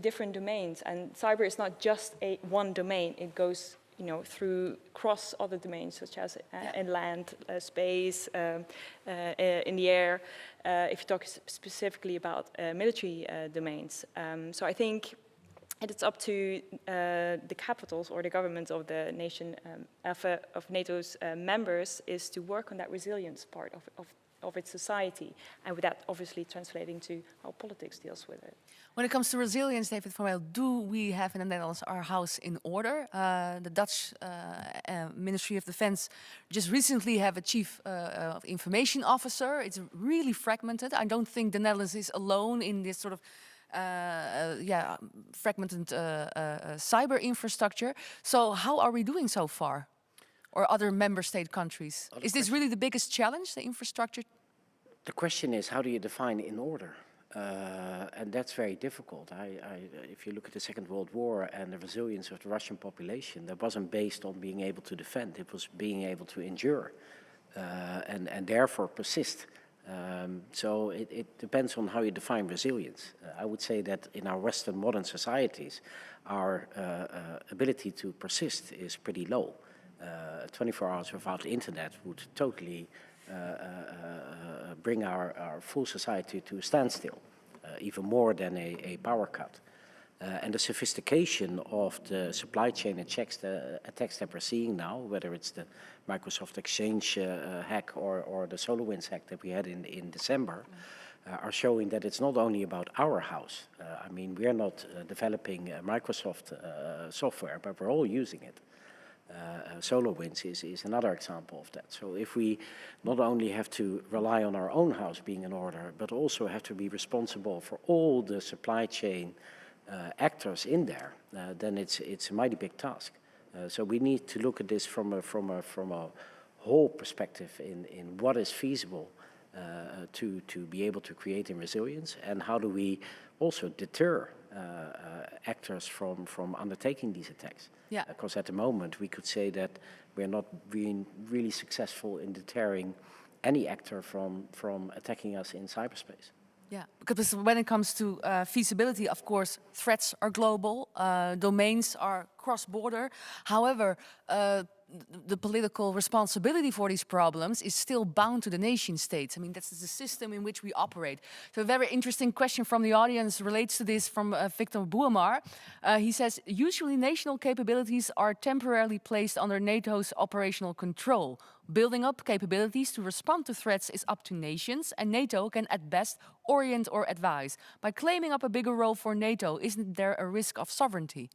different domains. And cyber is not just one domain. It goes, through cross other domains, such as in land, space, in the air. If you talk specifically about military domains, so I think. And it's up to the capitals or the governments of the nation, of NATO's members, is to work on that resilience part of its society, and with that obviously translating to how politics deals with it. When it comes to resilience, David van Wel, do we have in the Netherlands our house in order? The Dutch Ministry of Defense just recently have a chief information officer. It's really fragmented. I don't think the Netherlands is alone in this sort of fragmented cyber infrastructure. So how are we doing so far? Or other member state countries? Is this really the biggest challenge, the infrastructure? The question is, how do you define in order? And that's very difficult. If you look at the Second World War and the resilience of the Russian population, that wasn't based on being able to defend. It was being able to endure and therefore persist. So it depends on how you define resilience. I would say that in our Western modern societies, our ability to persist is pretty low. 24 hours without internet would totally bring our full society to a standstill, even more than a power cut. And the sophistication of the supply chain attacks that we're seeing now, whether it's the Microsoft Exchange hack or the SolarWinds hack that we had in December, are showing that it's not only about our house. I mean, we are not developing Microsoft software, but we're all using it. SolarWinds is another example of that. So if we not only have to rely on our own house being in order, but also have to be responsible for all the supply chain actors in there, then it's a mighty big task. So we need to look at this from a whole perspective in what is feasible to be able to create in resilience, and how do we also deter actors from undertaking these attacks. Yeah. Because at the moment we could say that we're not being really successful in deterring any actor from attacking us in cyberspace. Yeah, because when it comes to feasibility, of course, threats are global, domains are cross-border. However, the political responsibility for these problems is still bound to the nation states. I mean, that's the system in which we operate. So a very interesting question from the audience relates to this from Victor Buamar. He says, usually national capabilities are temporarily placed under NATO's operational control. Building up capabilities to respond to threats is up to nations, and NATO can at best orient or advise. By claiming up a bigger role for NATO, isn't there a risk of sovereignty?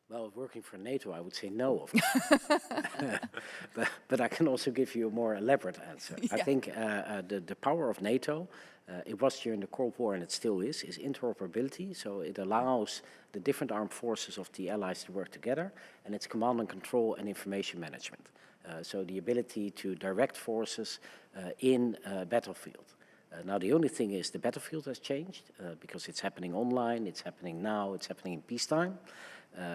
Well, working for NATO, I would say no, of course. but I can also give you a more elaborate answer. Yeah. I think the power of NATO, it was during the Cold War and it still is interoperability. So it allows the different armed forces of the allies to work together, and it's command and control and information management. So the ability to direct forces in a battlefield. Now the only thing is the battlefield has changed because it's happening online, it's happening now, it's happening in peacetime.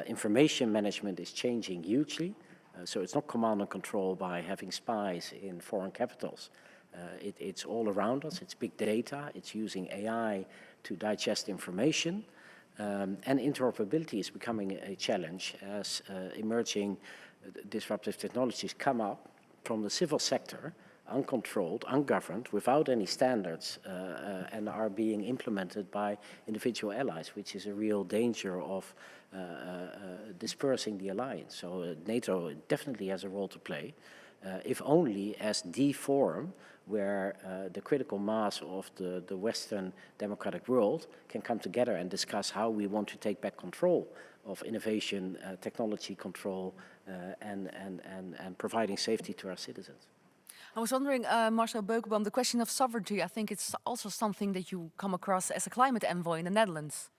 Information management is changing hugely, so it's not command and control by having spies in foreign capitals. It's all around us, it's big data, it's using AI to digest information, and interoperability is becoming a challenge as emerging disruptive technologies come up from the civil sector, uncontrolled, ungoverned, without any standards, and are being implemented by individual allies, which is a real danger of dispersing the alliance. So NATO definitely has a role to play, if only as the forum where the critical mass of the Western democratic world can come together and discuss how we want to take back control of innovation, technology control, and providing safety to our citizens. I was wondering, Marcel Beukenboom, the question of sovereignty, I think it's also something that you come across as a climate envoy in the Netherlands.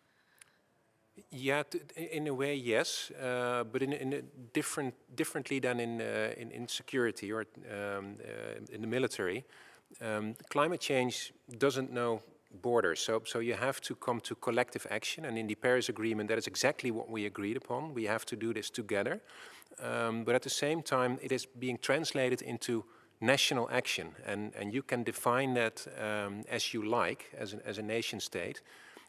Yeah, in a way, yes, but in a differently than in security or in the military. Climate change doesn't know borders, so you have to come to collective action, and in the Paris Agreement, that is exactly what we agreed upon. We have to do this together, but at the same time, it is being translated into national action, and you can define that as you like, as a nation state.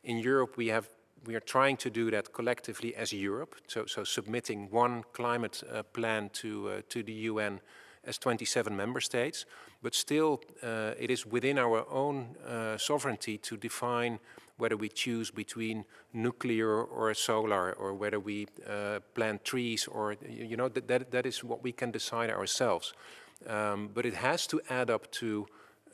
In Europe, we are trying to do that collectively as Europe, so submitting one climate plan to the UN as 27 member states, but still it is within our own sovereignty to define whether we choose between nuclear or solar, or whether we plant trees, or that is what we can decide ourselves. But it has to add up to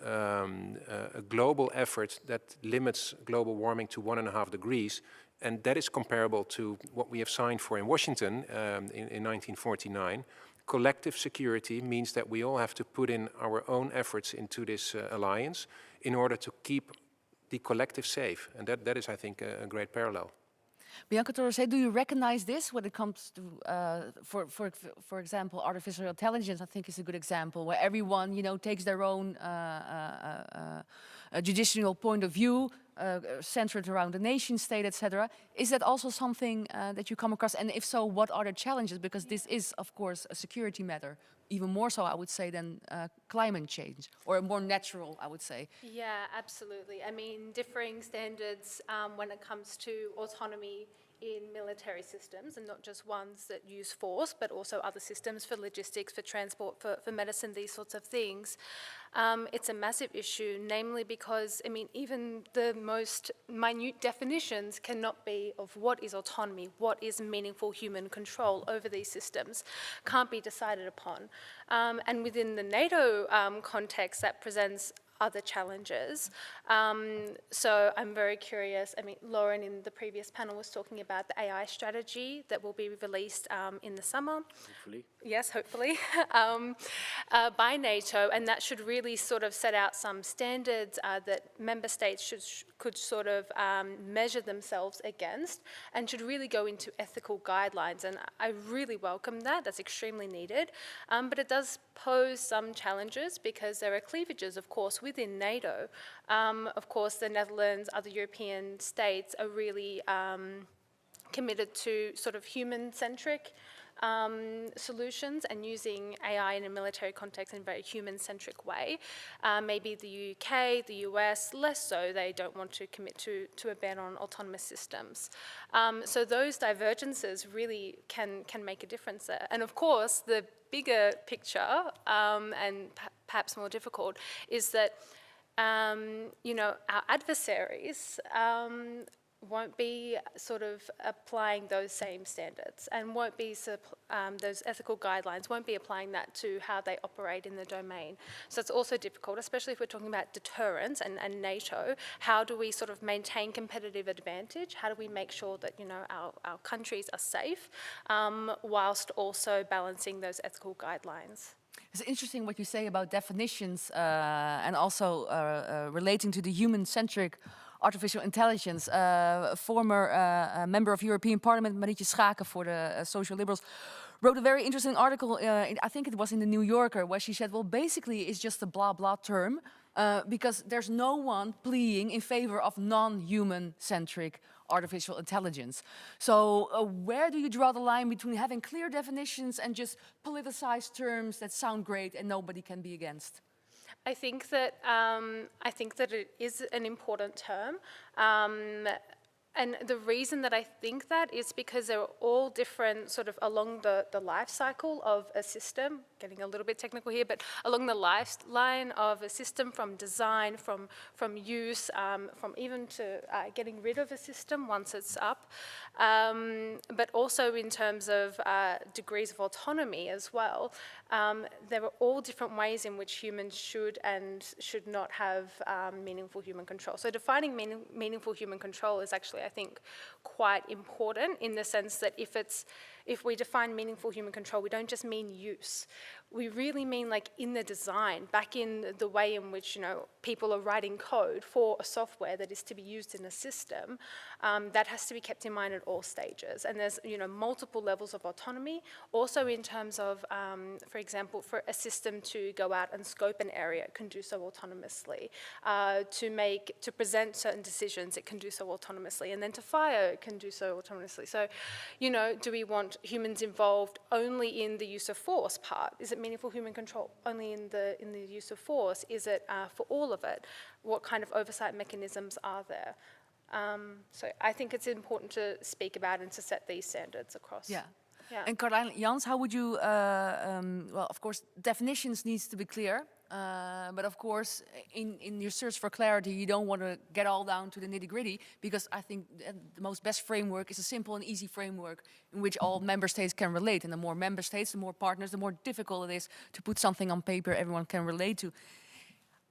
a global effort that limits global warming to 1.5 degrees, and that is comparable to what we have signed for in Washington in 1949. Collective security means that we all have to put in our own efforts into this alliance in order to keep the collective safe, and that is, I think, a great parallel. Bianca Torres, do you recognize this when it comes to, for example, artificial intelligence? I think is a good example where everyone, takes their own judicial point of view, centered around the nation state, etc. Is that also something that you come across? And if so, what are the challenges? Because this is, of course, a security matter, even more so, I would say, than climate change, or more natural, I would say. Yeah, absolutely. I mean, differing standards when it comes to autonomy in military systems, and not just ones that use force, but also other systems for logistics, for transport, for medicine, these sorts of things. It's a massive issue, namely because, I mean, even the most minute definitions cannot be of what is autonomy, what is meaningful human control over these systems, can't be decided upon. And within the NATO context, that presents other challenges. So I'm very curious. I mean, Lauren in the previous panel was talking about the AI strategy that will be released in the summer. Hopefully. Yes, hopefully, by NATO, and that should really sort of set out some standards that member states could sort of measure themselves against, and should really go into ethical guidelines. And I really welcome that. That's extremely needed. But it does pose some challenges because there are cleavages, of course, within NATO, of course, the Netherlands, other European states are really committed to sort of human-centric solutions and using AI in a military context in a very human-centric way. Maybe the UK, the US, less so. They don't want to commit to a ban on autonomous systems. So those divergences really can make a difference there. And of course, the bigger picture, and perhaps more difficult, is that you know, our adversaries won't be sort of applying those same standards and won't be, those ethical guidelines won't be applying that to how they operate in the domain. So it's also difficult, especially if we're talking about deterrence and NATO. How do we sort of maintain competitive advantage? How do we make sure that, you know, our countries are safe whilst also balancing those ethical guidelines? It's interesting what you say about definitions and also relating to the human-centric artificial intelligence. A former member of European Parliament, Marietje Schaake for the Social Liberals, wrote a very interesting article, I think it was in the New Yorker, where she said, well, basically it's just a blah blah term because there's no one pleading in favor of non-human-centric artificial intelligence. So where do you draw the line between having clear definitions and just politicized terms that sound great and nobody can be against? I think that it is an important term, and the reason that I think that is because they're all different sort of along the life cycle of a system, getting a little bit technical here, but along the lifeline of a system, from design, from use, from even to getting rid of a system once it's up, but also in terms of degrees of autonomy as well. There are all different ways in which humans should and should not have meaningful human control. So defining meaningful human control is actually, I think, quite important in the sense that if we define meaningful human control, we don't just mean use. We really mean like in the design, back in the way in which, you know, people are writing code for a software that is to be used in a system, that has to be kept in mind at all stages. And there's, you know, multiple levels of autonomy. Also in terms of, for example, for a system to go out and scope an area, it can do so autonomously. To present certain decisions, it can do so autonomously. And then to fire, it can do so autonomously. So, you know, do we want humans involved only in the use of force part? Is it meaningful human control only in the use of force? Is it for all of it? What kind of oversight mechanisms are there? So I think it's important to speak about and to set these standards across. Yeah. Yeah. And Carlijn, Jans, how would you, well, of course, definitions needs to be clear. But of course, in your search for clarity, you don't want to get all down to the nitty-gritty, because I think the most best framework is a simple and easy framework in which all member states can relate. And the more member states, the more partners, the more difficult it is to put something on paper everyone can relate to.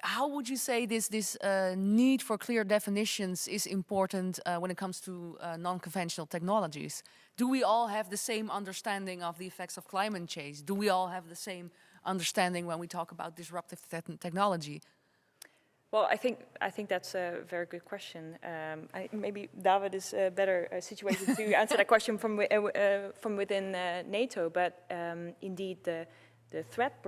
How would you say this need for clear definitions is important when it comes to non-conventional technologies? Do we all have the same understanding of the effects of climate change? Do we all have the same understanding when we talk about disruptive technology? Well, I think that's a very good question. Maybe David is better situated to answer that question from within NATO. But indeed, the threat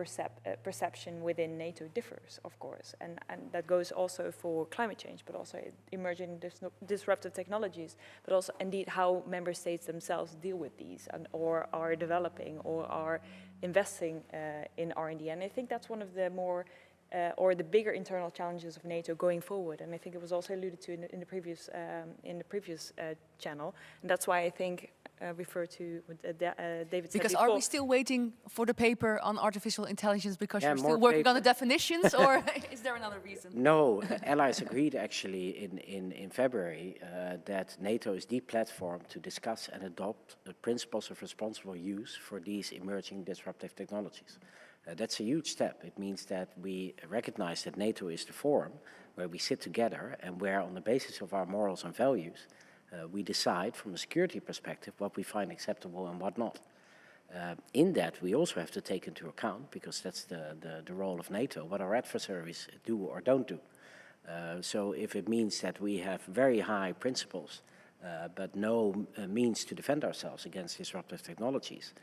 perception within NATO differs, of course, and that goes also for climate change, but also emerging disruptive technologies, but also indeed how member states themselves deal with these or are developing or are investing in R&D. And I think that's one of the more or the bigger internal challenges of NATO going forward. And I think it was also alluded to in the previous channel, and that's why I think refer to what David said because before. Are we still waiting for the paper on artificial intelligence because you're still more working on the definitions, or is there another reason? No, allies agreed actually in February that NATO is the platform to discuss and adopt the principles of responsible use for these emerging disruptive technologies. That's a huge step. It means that we recognize that NATO is the forum where we sit together and where, on the basis of our morals and values, we decide from a security perspective what we find acceptable and what not. In that, we also have to take into account, because that's the role of NATO, what our adversaries do or don't do. So if it means that we have very high principles, but no means to defend ourselves against disruptive technologies,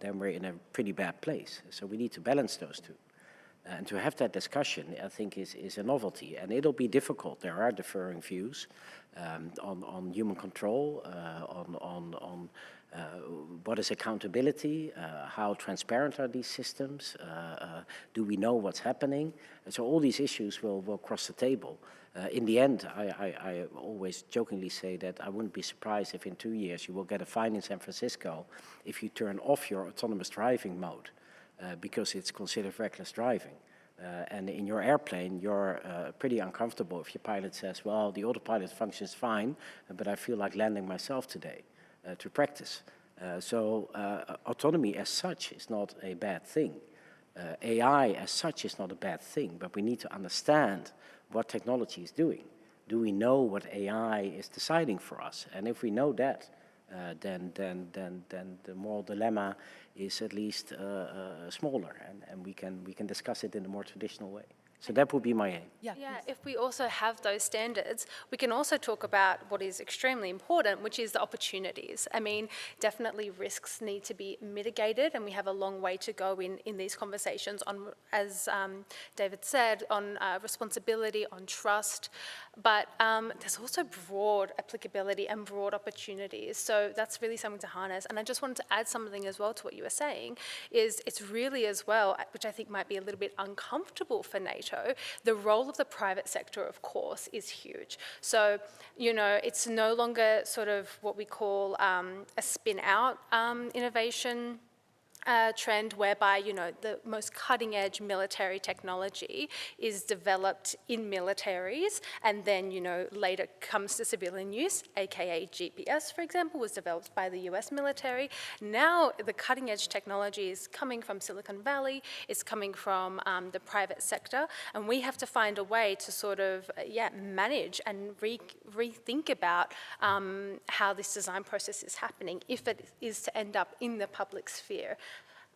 then we're in a pretty bad place. So we need to balance those two. And to have that discussion, I think, is a novelty. And it'll be difficult. There are differing views on human control, on what is accountability, how transparent are these systems, do we know what's happening? And so all these issues will cross the table. In the end, I always jokingly say that I wouldn't be surprised if in 2 years you will get a fine in San Francisco if you turn off your autonomous driving mode because it's considered reckless driving. And in your airplane, you're pretty uncomfortable if your pilot says, well, the autopilot functions fine, but I feel like landing myself today to practice. So autonomy as such is not a bad thing. AI as such is not a bad thing, but we need to understand what technology is doing. Do we know what AI is deciding for us? And if we know that, then the moral dilemma is at least smaller, and we can discuss it in a more traditional way. So that would be my aim. Yeah, if we also have those standards, we can also talk about what is extremely important, which is the opportunities. I mean, definitely risks need to be mitigated, and we have a long way to go in these conversations on, as David said, on responsibility, on trust. But there's also broad applicability and broad opportunities. So that's really something to harness. And I just wanted to add something as well to what you were saying, is it's really as well, which I think might be a little bit uncomfortable for NATO, the role of the private sector, of course, is huge. So, you know, it's no longer sort of what we call a spin-out innovation trend whereby, you know, the most cutting-edge military technology is developed in militaries and then, you know, later comes to civilian use, aka GPS, for example, was developed by the US military. Now the cutting-edge technology is coming from Silicon Valley, it's coming from the private sector, and we have to find a way to sort of, manage and rethink about how this design process is happening if it is to end up in the public sphere.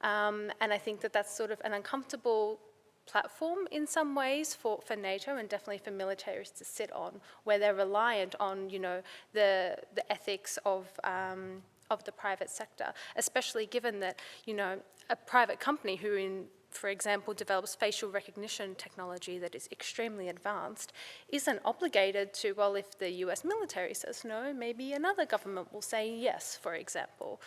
And I think that that's sort of an uncomfortable platform in some ways for NATO and definitely for militaries to sit on, where they're reliant on, you know, the ethics of the private sector, especially given that, you know, a private company who for example, develops facial recognition technology that is extremely advanced, isn't obligated to, well, if the US military says no, maybe another government will say yes, for example.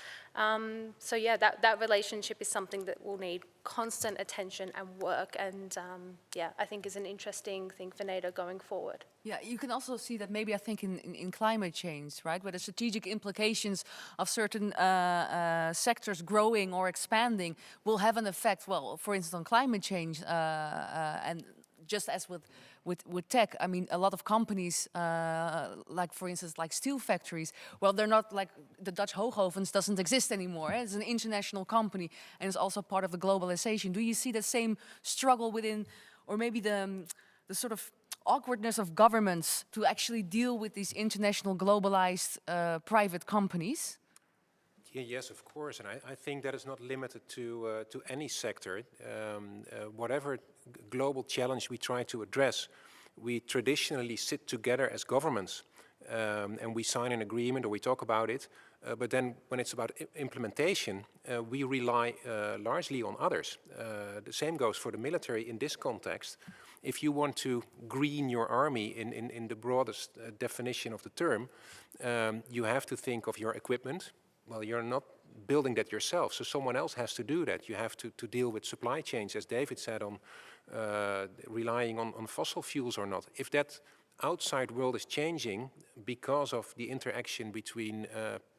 So yeah, that relationship is something that will need constant attention and work, and I think is an interesting thing for NATO going forward. Yeah, you can also see that maybe I think in climate change, right, where the strategic implications of certain sectors growing or expanding will have an effect, well, for instance, on climate change, and just as with tech, I mean, a lot of companies, like for instance, like steel factories, well, they're not like the Dutch Hoogovens doesn't exist anymore. It's an international company, and it's also part of the globalization. Do you see the same struggle within, or maybe the sort of awkwardness of governments to actually deal with these international globalized private companies? Yes, of course, and I think that is not limited to any sector. Whatever global challenge we try to address, we traditionally sit together as governments and we sign an agreement or we talk about it. But then when it's about implementation, we rely largely on others. The same goes for the military in this context. If you want to green your army in the broadest definition of the term, you have to think of your equipment. Well, you're not building that yourself, so someone else has to do that. You have to deal with supply chains, as David said, on relying on fossil fuels or not. If that outside world is changing because of the interaction between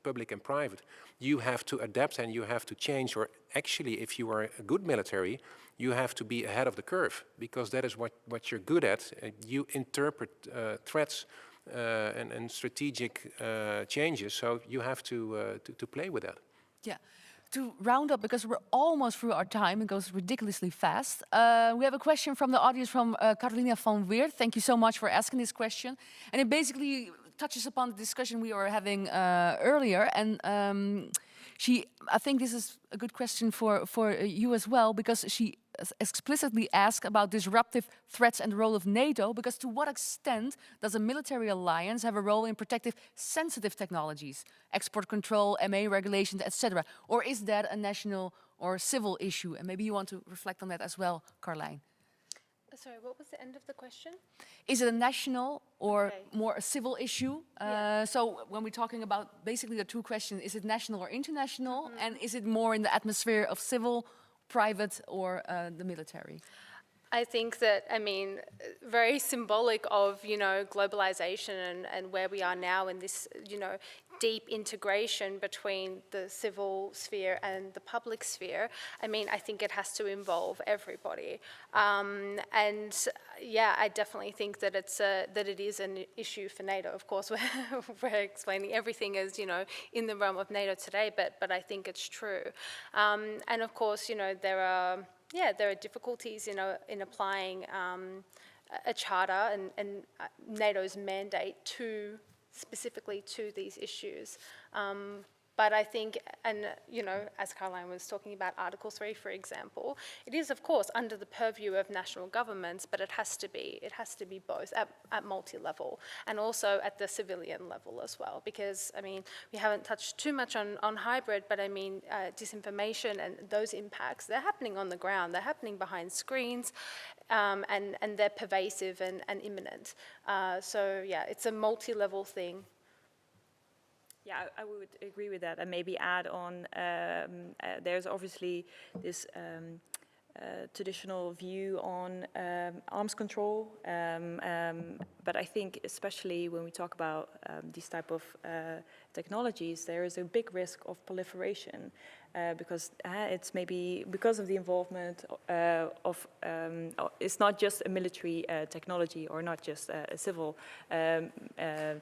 public and private, you have to adapt and you have to change, or actually, if you are a good military, you have to be ahead of the curve, because that is what you're good at. You interpret threats and strategic changes, so you have to play with that. Yeah. To round up, because we're almost through our time, it goes ridiculously fast. We have a question from the audience from Carolina van Weert. Thank you so much for asking this question. And it basically touches upon the discussion we were having earlier. And I think this is a good question for you as well, because she explicitly asked about disruptive threats and the role of NATO, because to what extent does a military alliance have a role in protective sensitive technologies, export control, MA regulations, etc.? Or is that a national or civil issue? And maybe you want to reflect on that as well, Carlijn. Sorry, what was the end of the question? Is it a national or Okay. more a civil issue? So when we're talking about basically the two questions, is it national or international? And is it more in the atmosphere of civil, private, or the military? I think that, I mean, very symbolic of, you know, globalization and where we are now in this, you know, deep integration between the civil sphere and the public sphere. I mean, I think it has to involve everybody. And yeah, I definitely think that that it is an issue for NATO. Of course, we're explaining everything as, you know, in the realm of NATO today, but I think it's true. And of course, you know, there are difficulties in applying a charter and NATO's mandate specifically to these issues. But I think, and you know, as Caroline was talking about Article 3, for example, it is of course under the purview of national governments, but it has to be both at multi-level and also at the civilian level as well. Because I mean, we haven't touched too much on hybrid, but I mean, disinformation and those impacts, they're happening on the ground, they're happening behind screens, and they're pervasive and imminent. So yeah, it's a multi-level thing. Yeah, I would agree with that, and maybe add on, there's obviously this traditional view on arms control, but I think especially when we talk about these type of technologies, there is a big risk of proliferation, because it's maybe because of the involvement of, it's not just a military technology or not just a civil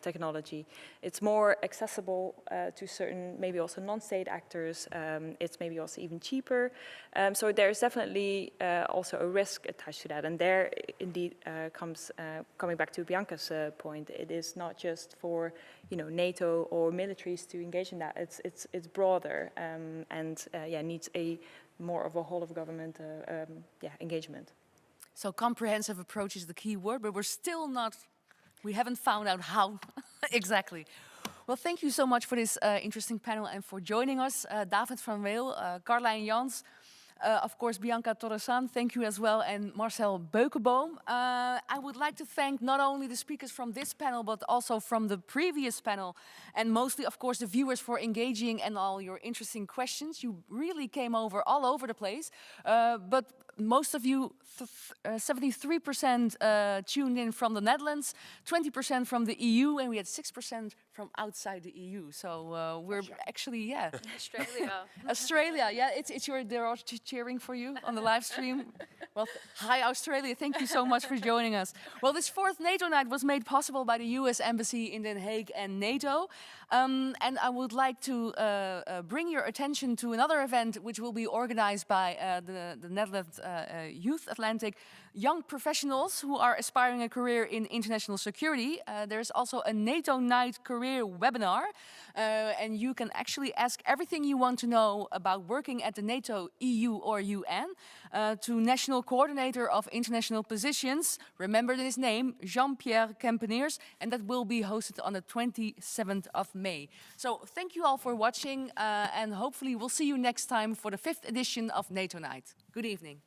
technology. It's more accessible to certain, maybe also non-state actors. It's maybe also even cheaper. So there's definitely also a risk attached to that. And there indeed coming back to Bianca's point, it is not just for, you know, NATO or militaries to engage in that. It's broader and needs a more of a whole of government engagement. So comprehensive approach is the key word, but we haven't found out how exactly. Well, thank you so much for this interesting panel and for joining us. David van Weel, Carlijn Jans, of course, Bianca Torresan, thank you as well, and Marcel Beukenboom. I would like to thank not only the speakers from this panel, but also from the previous panel, and mostly, of course, the viewers for engaging and all your interesting questions. You really came over all over the place, but most of you, 73% tuned in from the Netherlands, 20% from the EU, and we had 6% from outside the EU. So we're actually, Australia. Australia, yeah, they're all cheering for you on the live stream. Well, hi Australia, thank you so much for joining us. Well, this fourth NATO night was made possible by the US Embassy in Den Haag and NATO. And I would like to bring your attention to another event which will be organized by the Netherlands Youth Atlantic young professionals who are aspiring a career in international security. There's also a NATO Night career webinar, and you can actually ask everything you want to know about working at the NATO, EU or UN to National Coordinator of International Positions, remember his name, Jean-Pierre Kempeneers, and that will be hosted on the 27th of May. So thank you all for watching, and hopefully we'll see you next time for the 5th edition of NATO Night. Good evening.